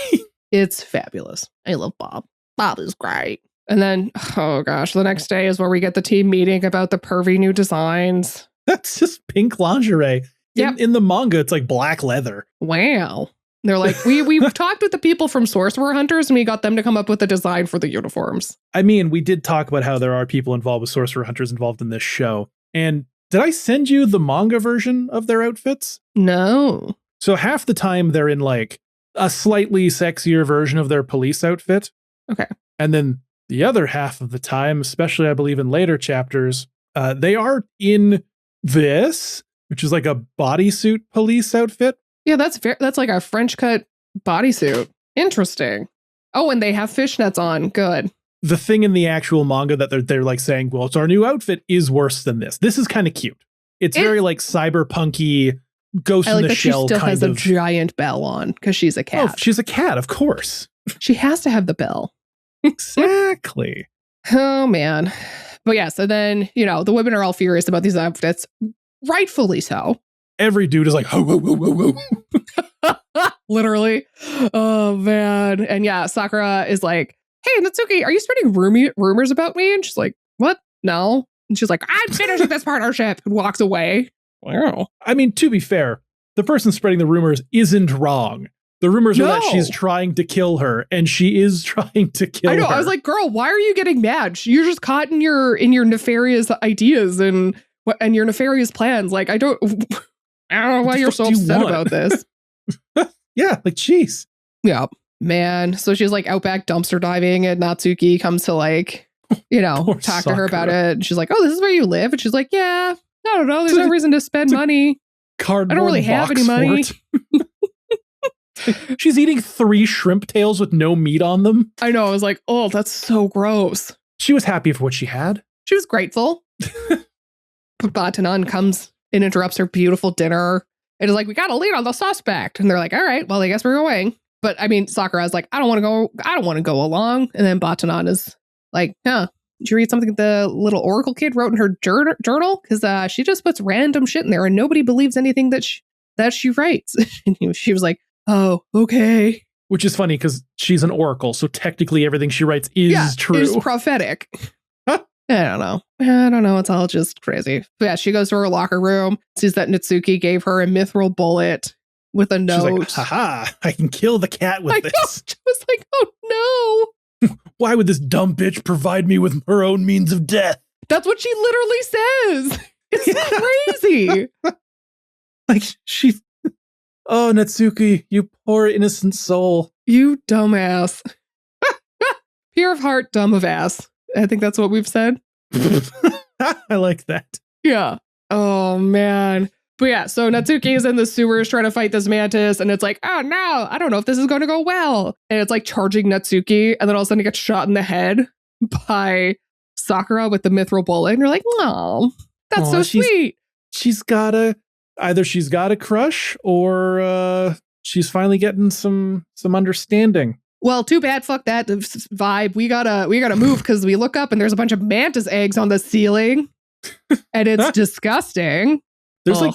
It's fabulous. I love Bob. Bob is great. And then, oh gosh, the next day is where we get the team meeting about the pervy new designs. That's just pink lingerie. Yep. In the manga, it's like black leather. Wow. They're like, we've talked with the people from Sorcerer Hunters and we got them to come up with a design for the uniforms. I mean, we did talk about how there are people involved with Sorcerer Hunters involved in this show. And did I send you the manga version of their outfits? No. So half the time they're in like a slightly sexier version of their police outfit. Okay. And then the other half of the time, especially I believe in later chapters, they are in this, which is like a bodysuit police outfit. Yeah, that's like a French cut bodysuit. Interesting. Oh, and they have fishnets on. Good. The thing in the actual manga that they're like saying, well, it's our new outfit is worse than this. This is kind of cute. It's very like cyberpunky, Ghost in the Shell she still kind has of. a giant bell on because she's a cat. Oh, she's a cat, of course. She has to have the bell. Exactly. Oh, man. But yeah, so then, the women are all furious about these outfits. Rightfully so. Every dude is like, ho, ho, ho, ho, ho. Literally. Oh, man. And yeah, Sakura is like, hey, Natsuki, are you spreading rumors about me? And she's like, what? No. And she's like, I'm finishing this partnership. And walks away. Wow. I mean, to be fair, the person spreading the rumors isn't wrong. The rumors are that she's trying to kill her, and she is trying to kill her. I know. I was like, girl, why are you getting mad? You're just caught in your nefarious ideas and your nefarious plans. Like, I don't know why you're so upset about this. Yeah, like, jeez. Yeah, man. So she's like out back dumpster diving, and Natsuki comes to like, talk to her about it. And she's like, oh, this is where you live? And she's like, yeah, I don't know. There's no reason to spend money. I don't really have any money. She's eating 3 shrimp tails with no meat on them. I know. I was like, oh, that's so gross. She was happy for what she had. She was grateful. But Batanon comes and interrupts her beautiful dinner. And is like, we got a lead on the suspect. And they're like, all right, well, I guess we're going. But I mean, Sakura's like, I don't want to go along. And then Batanon is like, did you read something the little Oracle kid wrote in her journal? Because she just puts random shit in there and nobody believes anything that she writes. And she was like, oh, okay. Which is funny because she's an oracle, so technically everything she writes is true. Is prophetic. I don't know. It's all just crazy. But yeah, she goes to her locker room, sees that Natsuki gave her a mithril bullet with a note. She's like, haha, I can kill the cat with this. I was like, oh no. Why would this dumb bitch provide me with her own means of death? That's what she literally says. It's crazy. Like, oh, Natsuki, you poor innocent soul. You dumbass. Pure of heart, dumb of ass. I think that's what we've said. I like that. Yeah. Oh, man. But yeah, so Natsuki is in the sewers trying to fight this mantis, and it's like, oh no, I don't know if this is going to go well. And it's like charging Natsuki, and then all of a sudden it gets shot in the head by Sakura with the mithril bullet. And you're like, oh, that's so sweet. She's got a crush, or she's finally getting some understanding. Well, too bad. Fuck that vibe. We gotta move because we look up and there's a bunch of mantis eggs on the ceiling, and it's disgusting. There's like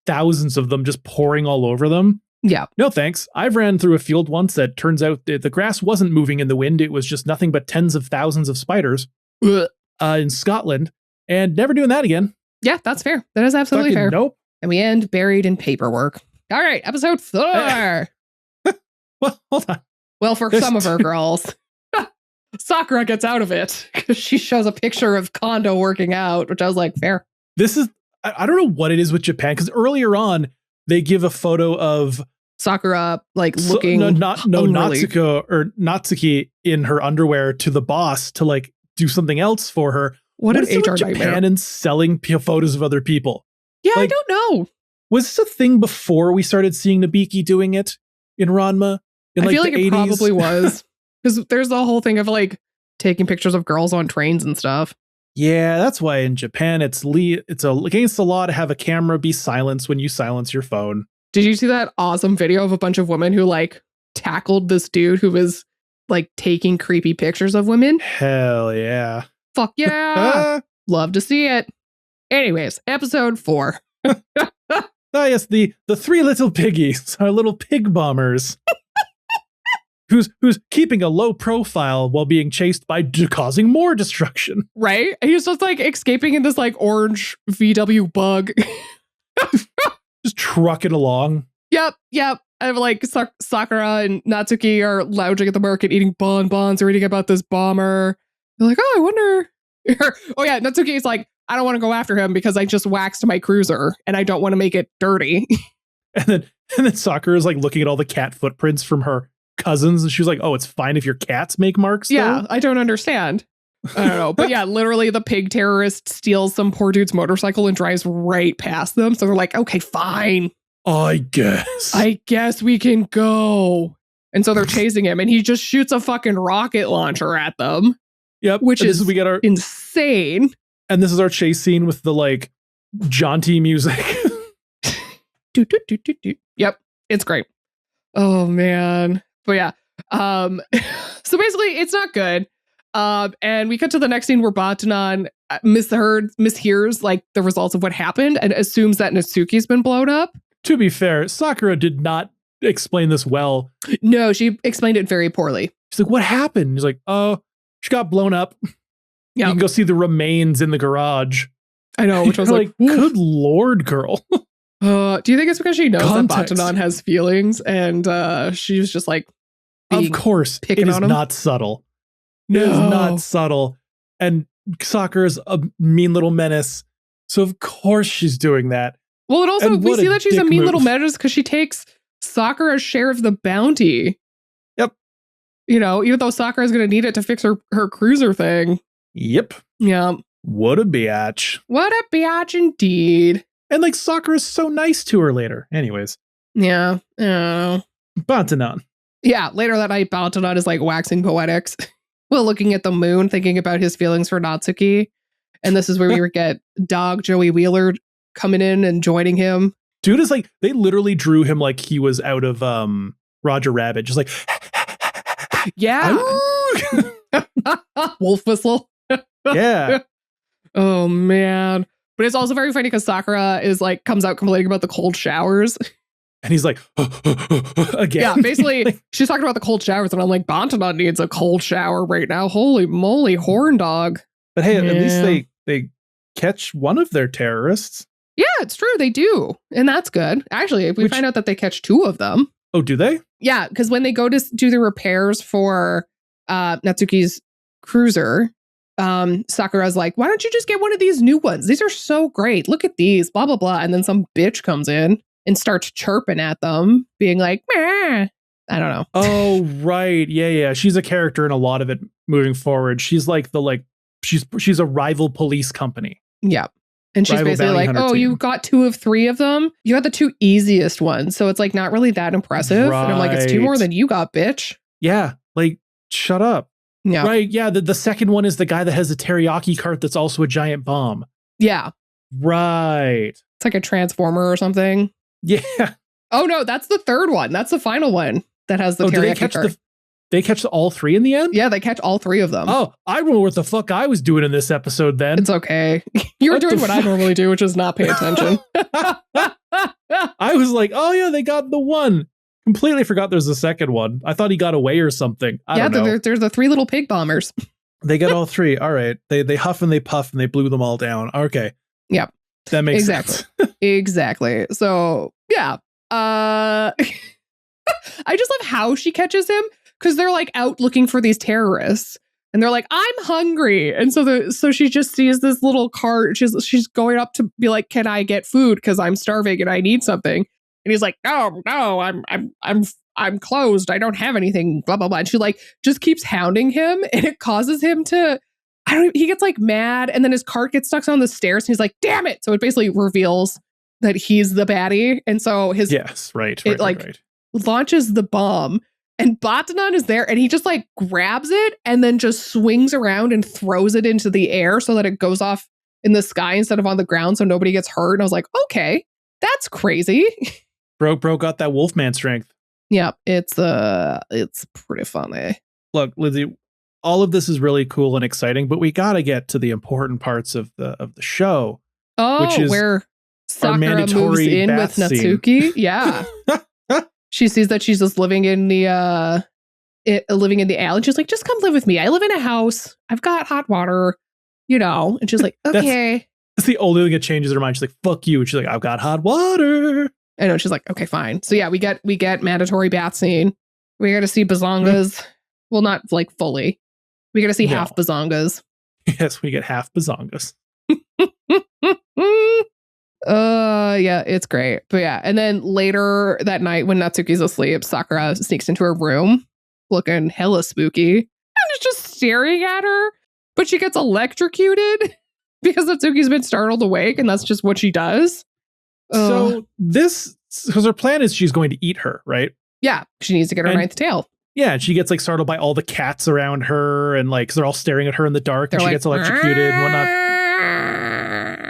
thousands of them just pouring all over them. Yeah. No thanks. I've ran through a field once that turns out the grass wasn't moving in the wind. It was just nothing but tens of thousands of spiders in Scotland, and never doing that again. Yeah, that's fair. That is absolutely fair. Nope. And we end buried in paperwork. All right, episode 4. Well, hold on. Well, for some of her girls, Sakura gets out of it because she shows a picture of Kondo working out, which I was like, fair. This is, I don't know what it is with Japan, because earlier on, they give a photo of Sakura like looking Natsuki in her underwear to the boss to like do something else for her. What an HR Japan nightmare. And selling photos of other people. Yeah, like, I don't know. Was this a thing before we started seeing Nabiki doing it in Ranma? I feel like it probably was, because there's the whole thing of like taking pictures of girls on trains and stuff. Yeah, that's why in Japan it's against the law to have a camera be silenced when you silence your phone. Did you see that awesome video of a bunch of women who like tackled this dude who was like taking creepy pictures of women? Hell yeah. Fuck yeah. Love to see it. Anyways, episode 4. Yes, the 3 little piggies, our little pig bombers. who's keeping a low profile while being chased by causing more destruction. Right? He's just like escaping in this like orange VW bug. Just trucking along. Yep. I have like Sakura and Natsuki are lounging at the market eating bonbons, reading about this bomber. They're like, oh, I wonder. Oh yeah, Natsuki's like, I don't want to go after him because I just waxed my cruiser and I don't want to make it dirty. And then Sakura is like looking at all the cat footprints from her cousins, and she was like, oh, it's fine if your cats make marks though? Yeah, I don't understand. I don't know. But yeah, literally the pig terrorist steals some poor dude's motorcycle and drives right past them. So they're like, okay, fine. I guess we can go. And so they're chasing him and he just shoots a fucking rocket launcher at them. Yep. Which and is we get our insane. And this is our chase scene with the like jaunty music. Do. Yep. It's great. Oh man. But yeah. So basically it's not good. And we cut to the next scene where Batanon mishears like the results of what happened and assumes that Natsuki's been blown up. To be fair, Sakura did not explain this well. No, she explained it very poorly. She's like, what happened? He's like, oh, she got blown up. Yeah. You can go see the remains in the garage. I know, which was like, good lord, girl. Do you think it's because she knows Context. that Batanon has feelings and she was just like, of course, it is not subtle. No. It is not subtle. And Sakura's a mean little menace. So of course she's doing that. Well, and also we see that she's a mean move. little menace because she takes Sakura's share of the bounty. Yep. You know, even though Sakura is going to need it to fix her cruiser thing. Yep. Yeah. What a biatch. What a biatch indeed. And like Sakura's so nice to her later. Anyways. Yeah. Batanon. Yeah. Later that night, Batanon is like waxing poetics while looking at the moon, thinking about his feelings for Natsuki. And this is where we get dog Joey Wheeler coming in and joining him. Dude is like, they literally drew him like he was out of Roger Rabbit. Just like, yeah. Wolf whistle. Yeah. Oh man. But it's also very funny because Sakura is like comes out complaining about the cold showers. And he's like, again. Yeah, basically she's talking about the cold showers and I'm like, Batanon needs a cold shower right now. Holy moly, horn dog. But hey, at least they catch one of their terrorists. Yeah, it's true. They do. And that's good. Actually, we find out that they catch 2 of them. Oh, do they? Yeah, because when they go to do the repairs for Natsuki's cruiser, Sakura's like, why don't you just get one of these new ones? These are so great. Look at these, blah, blah, blah. And then some bitch comes in and starts chirping at them, being like, meh. I don't know. Oh, right. Yeah. She's a character in a lot of it moving forward. She's like she's a rival police company. Yeah. And she's basically like, oh, team. You got 2 of 3 of them. You got the 2 easiest ones. So it's like not really that impressive. Right. And I'm like, it's 2 more than you got, bitch. Yeah. Like, shut up. Yeah. Right. Yeah. The second one is the guy that has a teriyaki cart that's also a giant bomb. Yeah. Right. It's like a transformer or something. Yeah. Oh, no, that's the 3rd one. That's the final one that has the teriyaki cart. They catch all 3 in the end? Yeah, they catch all 3 of them. Oh, I don't know what the fuck I was doing in this episode then. It's okay. You were doing what I normally do, which is not pay attention. I was like, oh yeah, they got the one. Completely forgot there's a second one. I thought he got away or something. I don't know. There's the 3 little pig bombers. They get all 3. All right. They huff and they puff and they blew them all down. Okay. Yep. That makes sense. Exactly. So, yeah. I just love how she catches him. Because they're like out looking for these terrorists, and they're like, "I'm hungry," and so she just sees this little cart. She's going up to be like, "Can I get food? Because I'm starving and I need something." And he's like, "No, I'm closed. I don't have anything." Blah blah blah. And she like just keeps hounding him, and it causes him to. He gets like mad, and then his cart gets stuck on the stairs, and he's like, "Damn it!" So it basically reveals that he's the baddie, and so his yes, right. Launches the bomb. And Batanon is there and he just like grabs it and then just swings around and throws it into the air so that it goes off in the sky instead of on the ground so nobody gets hurt. And I was like, okay, that's crazy. Bro got that Wolfman strength. Yep, it's pretty funny. Look, Lindsay, all of this is really cool and exciting, but we got to get to the important parts of the show. Oh, which is where Sakura moves mandatory in with bath scene. Natsuki. Yeah. She sees that she's just living in the alley. She's like, just come live with me. I live in a house. I've got hot water, And she's like, okay. That's the only thing that changes her mind. She's like, fuck you. And she's like, I've got hot water. I know. She's like, okay, fine. So yeah, we get mandatory bath scene. We got to see Bazongas. Well, not like fully. We got to see half Bazongas. Yes, we get half Bazongas. Yeah, it's great. But yeah, and then later that night when Natsuki's asleep, Sakura sneaks into her room looking hella spooky and is just staring at her. But she gets electrocuted because Natsuki's been startled awake and that's just what she does. So because her plan is she's going to eat her, right? Yeah, she needs to get her ninth tail. Yeah, and she gets like startled by all the cats around her and like, 'cause they're all staring at her in the dark and she gets electrocuted and whatnot.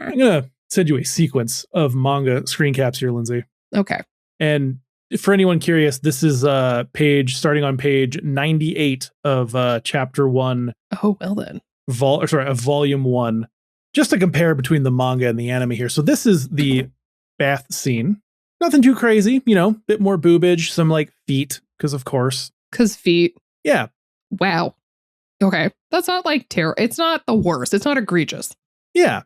I'm going to send you a sequence of manga screen caps here, Lindsay. Okay. And for anyone curious, this is starting on page 98 of chapter 1. Oh, well then. Of volume 1. Just to compare between the manga and the anime here. So this is the bath scene. Nothing too crazy, bit more boobage, some like feet, because of course. Because feet. Yeah. Wow. Okay. That's not like terrible. It's not the worst. It's not egregious. Yeah.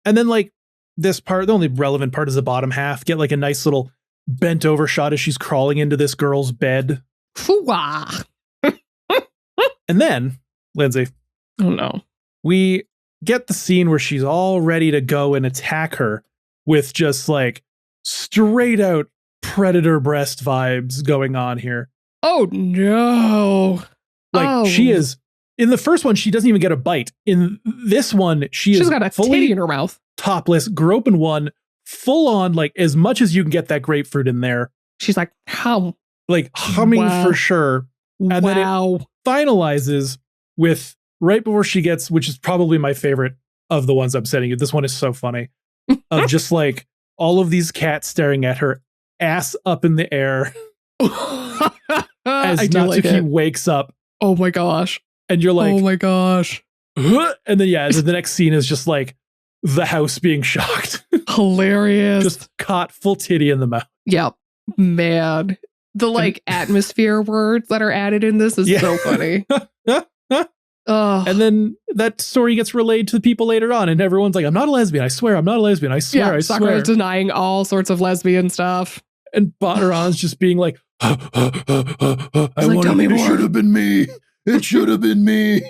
And then like this part, the only relevant part is the bottom half. Get like a nice little bent over shot as she's crawling into this girl's bed. Foo-wah. And then, Lindsay. Oh no. We get the scene where she's all ready to go and attack her with just like straight out predator breast vibes going on here. Oh no. Like she is in the first one, she doesn't even get a bite. In this one, she's got a fully titty in her mouth. Topless, groping one, full on, like as much as you can get that grapefruit in there. She's like, how? Like humming for sure. And then it finalizes with right before she gets, which is probably my favorite of the ones I'm sending you. This one is so funny. Of just like all of these cats staring at her, ass up in the air. As Natsuki wakes up. Oh my gosh. And you're like, oh my gosh. Huh? And then, the next scene is just like the house being shocked. Hilarious. Just caught full titty in the mouth. Yep. Man. The like atmosphere words that are added in this is so funny. And then that story gets relayed to the people later on, and everyone's like, I'm not a lesbian. I swear, I'm not a lesbian. I swear, I swear. Sakura's denying all sorts of lesbian stuff. And Bataran's just being like, It should have been me. It should have been me.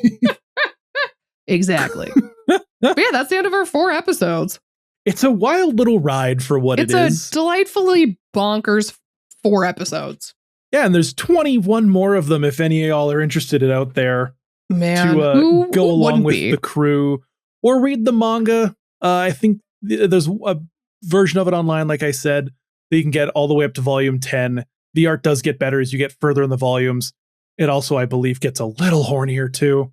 Exactly. But yeah, that's the end of our 4 episodes. It's a wild little ride for what it is. It's a delightfully bonkers 4 episodes. Yeah, and there's 21 more of them if any of y'all are interested in out there. Man, to go along with the crew or read the manga. I think there's a version of it online, like I said, that you can get all the way up to volume 10. The art does get better as you get further in the volumes. It also, I believe, gets a little hornier too.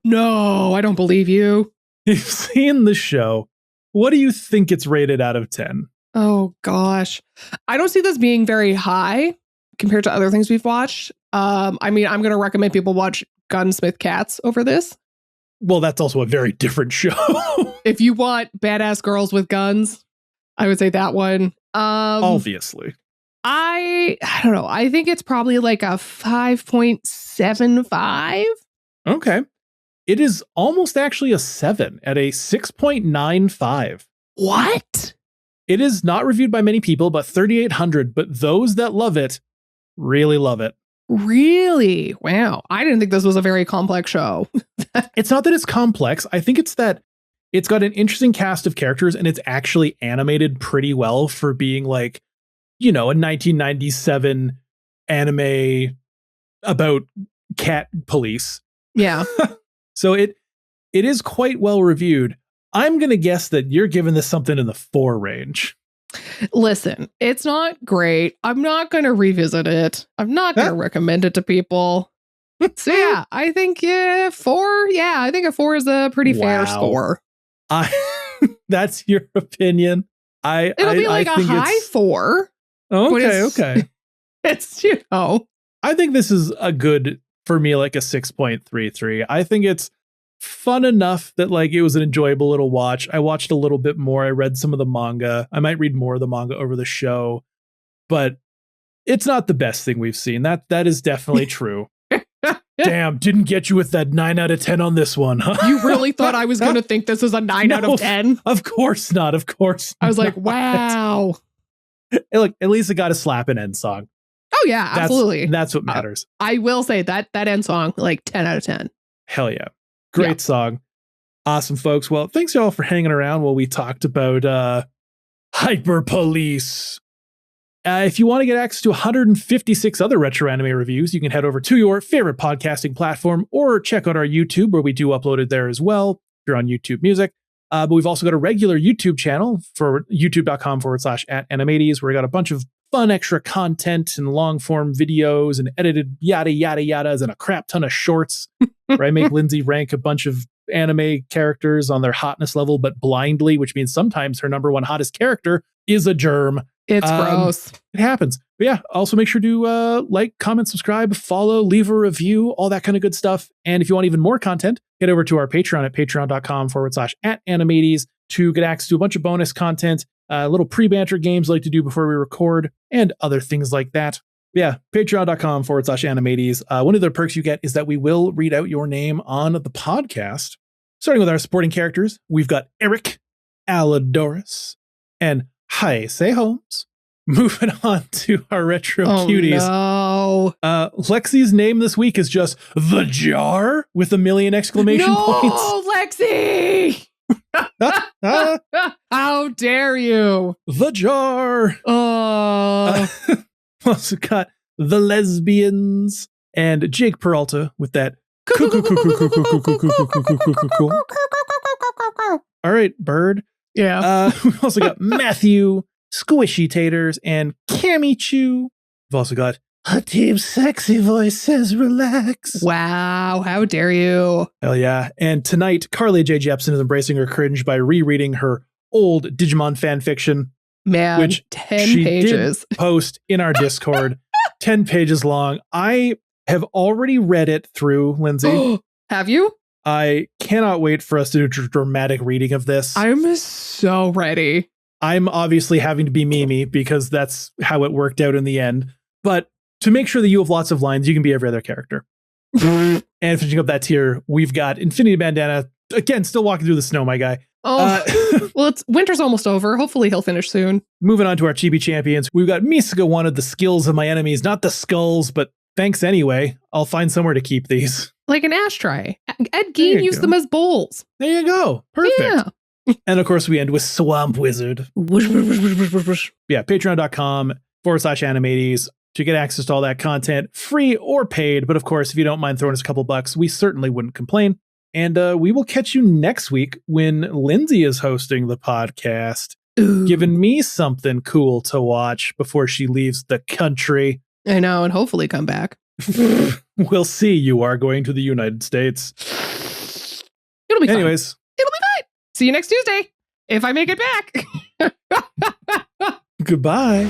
No, I don't believe you. You've seen the show. What do you think it's rated out of 10? Oh gosh. I don't see this being very high compared to other things we've watched. I mean, I'm going to recommend people watch Gunsmith Cats over this. Well, that's also a very different show. If you want badass girls with guns, I would say that one. Obviously. I don't know. I think it's probably like a 5.75. Okay. It is almost actually a 7 at a 6.95. What? It is not reviewed by many people, but 3,800. But those that love it really love it. Really? Wow. I didn't think this was a very complex show. It's not that it's complex. I think it's that it's got an interesting cast of characters and it's actually animated pretty well for being like, a 1997 anime about cat police. Yeah. So it is quite well reviewed. I'm going to guess that you're giving this something in the 4 range. Listen, it's not great. I'm not going to revisit it. I'm not going to recommend it to people. So yeah, I think 4. Yeah, I think a 4 is a pretty fair score. That's your opinion. It'll be like a high 4. Okay. It's, I think this is a good, for me, like a 6.33. I think it's fun enough that like it was an enjoyable little watch. I watched a little bit more. I read some of the manga. I might read more of the manga over the show, but it's not the best thing we've seen. That is definitely true. Damn, didn't get you with that 9 out of 10 on this one, huh? You really thought I was going to think this was a 9 out of 10? Of course not. Of course. I was like, wow. Look, at least it got a slap and end song. Oh yeah, absolutely. That's what matters. I will say that end song, like 10 out of 10. Hell yeah. Great song. Awesome, folks. Well, thanks y'all for hanging around while we talked about Hyper Police. If you want to get access to 156 other retro anime reviews, you can head over to your favorite podcasting platform or check out our YouTube, where we do upload it there as well, if you're on YouTube Music. But we've also got a regular YouTube channel for youtube.com/@animates, where we got a bunch of fun extra content and long form videos and edited yada yada yadas and a crap ton of shorts where I make Lindsay rank a bunch of anime characters on their hotness level, but blindly, which means sometimes her number 1 hottest character is a germ. It's gross. It happens. But yeah, also make sure to like, comment, subscribe, follow, leave a review, all that kind of good stuff. And if you want even more content, head over to our Patreon at patreon.com/@animates to get access to a bunch of bonus content, little pre-banter games like to do before we record, and other things like that. Yeah, patreon.com/animates. One of the perks you get is that we will read out your name on the podcast. Starting with our supporting characters, we've got Eric, Aladoris, and Heisei Holmes. Moving on to our retro cuties. No. Lexi's name this week is just The Jar with 1,000,000 exclamation points. No, Lexi! How dare you? The Jar. Oh. Also got The Lesbians and Jake Peralta with that. All right, bird. Yeah. We've also got Matthew, Squishy Taters, and Cammy Chew. We've also got a deep, sexy voice says relax. Wow, how dare you? Hell yeah. And tonight, Carly J. Jepsen is embracing her cringe by rereading her old Digimon fan fiction, Man, which 10 she pages. did post in our Discord. 10 pages long. I have already read it through, Lindsay. Have you? I cannot wait for us to do a dramatic reading of this. I'm so ready. I'm obviously having to be Mimi because that's how it worked out in the end. But to make sure that you have lots of lines, you can be every other character. And finishing up that tier, we've got Infinity Bandana. Again, still walking through the snow, my guy. Oh, well, winter's almost over. Hopefully he'll finish soon. Moving on to our Chibi champions, we've got Misaka wanted the skills of my enemies, not the skulls, but thanks anyway. I'll find somewhere to keep these. Like an ashtray. Ed Gein used them as bowls. There you go. Perfect. Yeah. And of course, we end with Swamp Wizard. Yeah, patreon.com/animates to get access to all that content, free or paid. But of course, if you don't mind throwing us a couple bucks, we certainly wouldn't complain. And we will catch you next week when Lindsay is hosting the podcast, giving me something cool to watch before she leaves the country. I know, and hopefully come back. We'll see. You are going to the United States. It'll be fine. Anyways. It'll be fine. See you next Tuesday, if I make it back. Goodbye.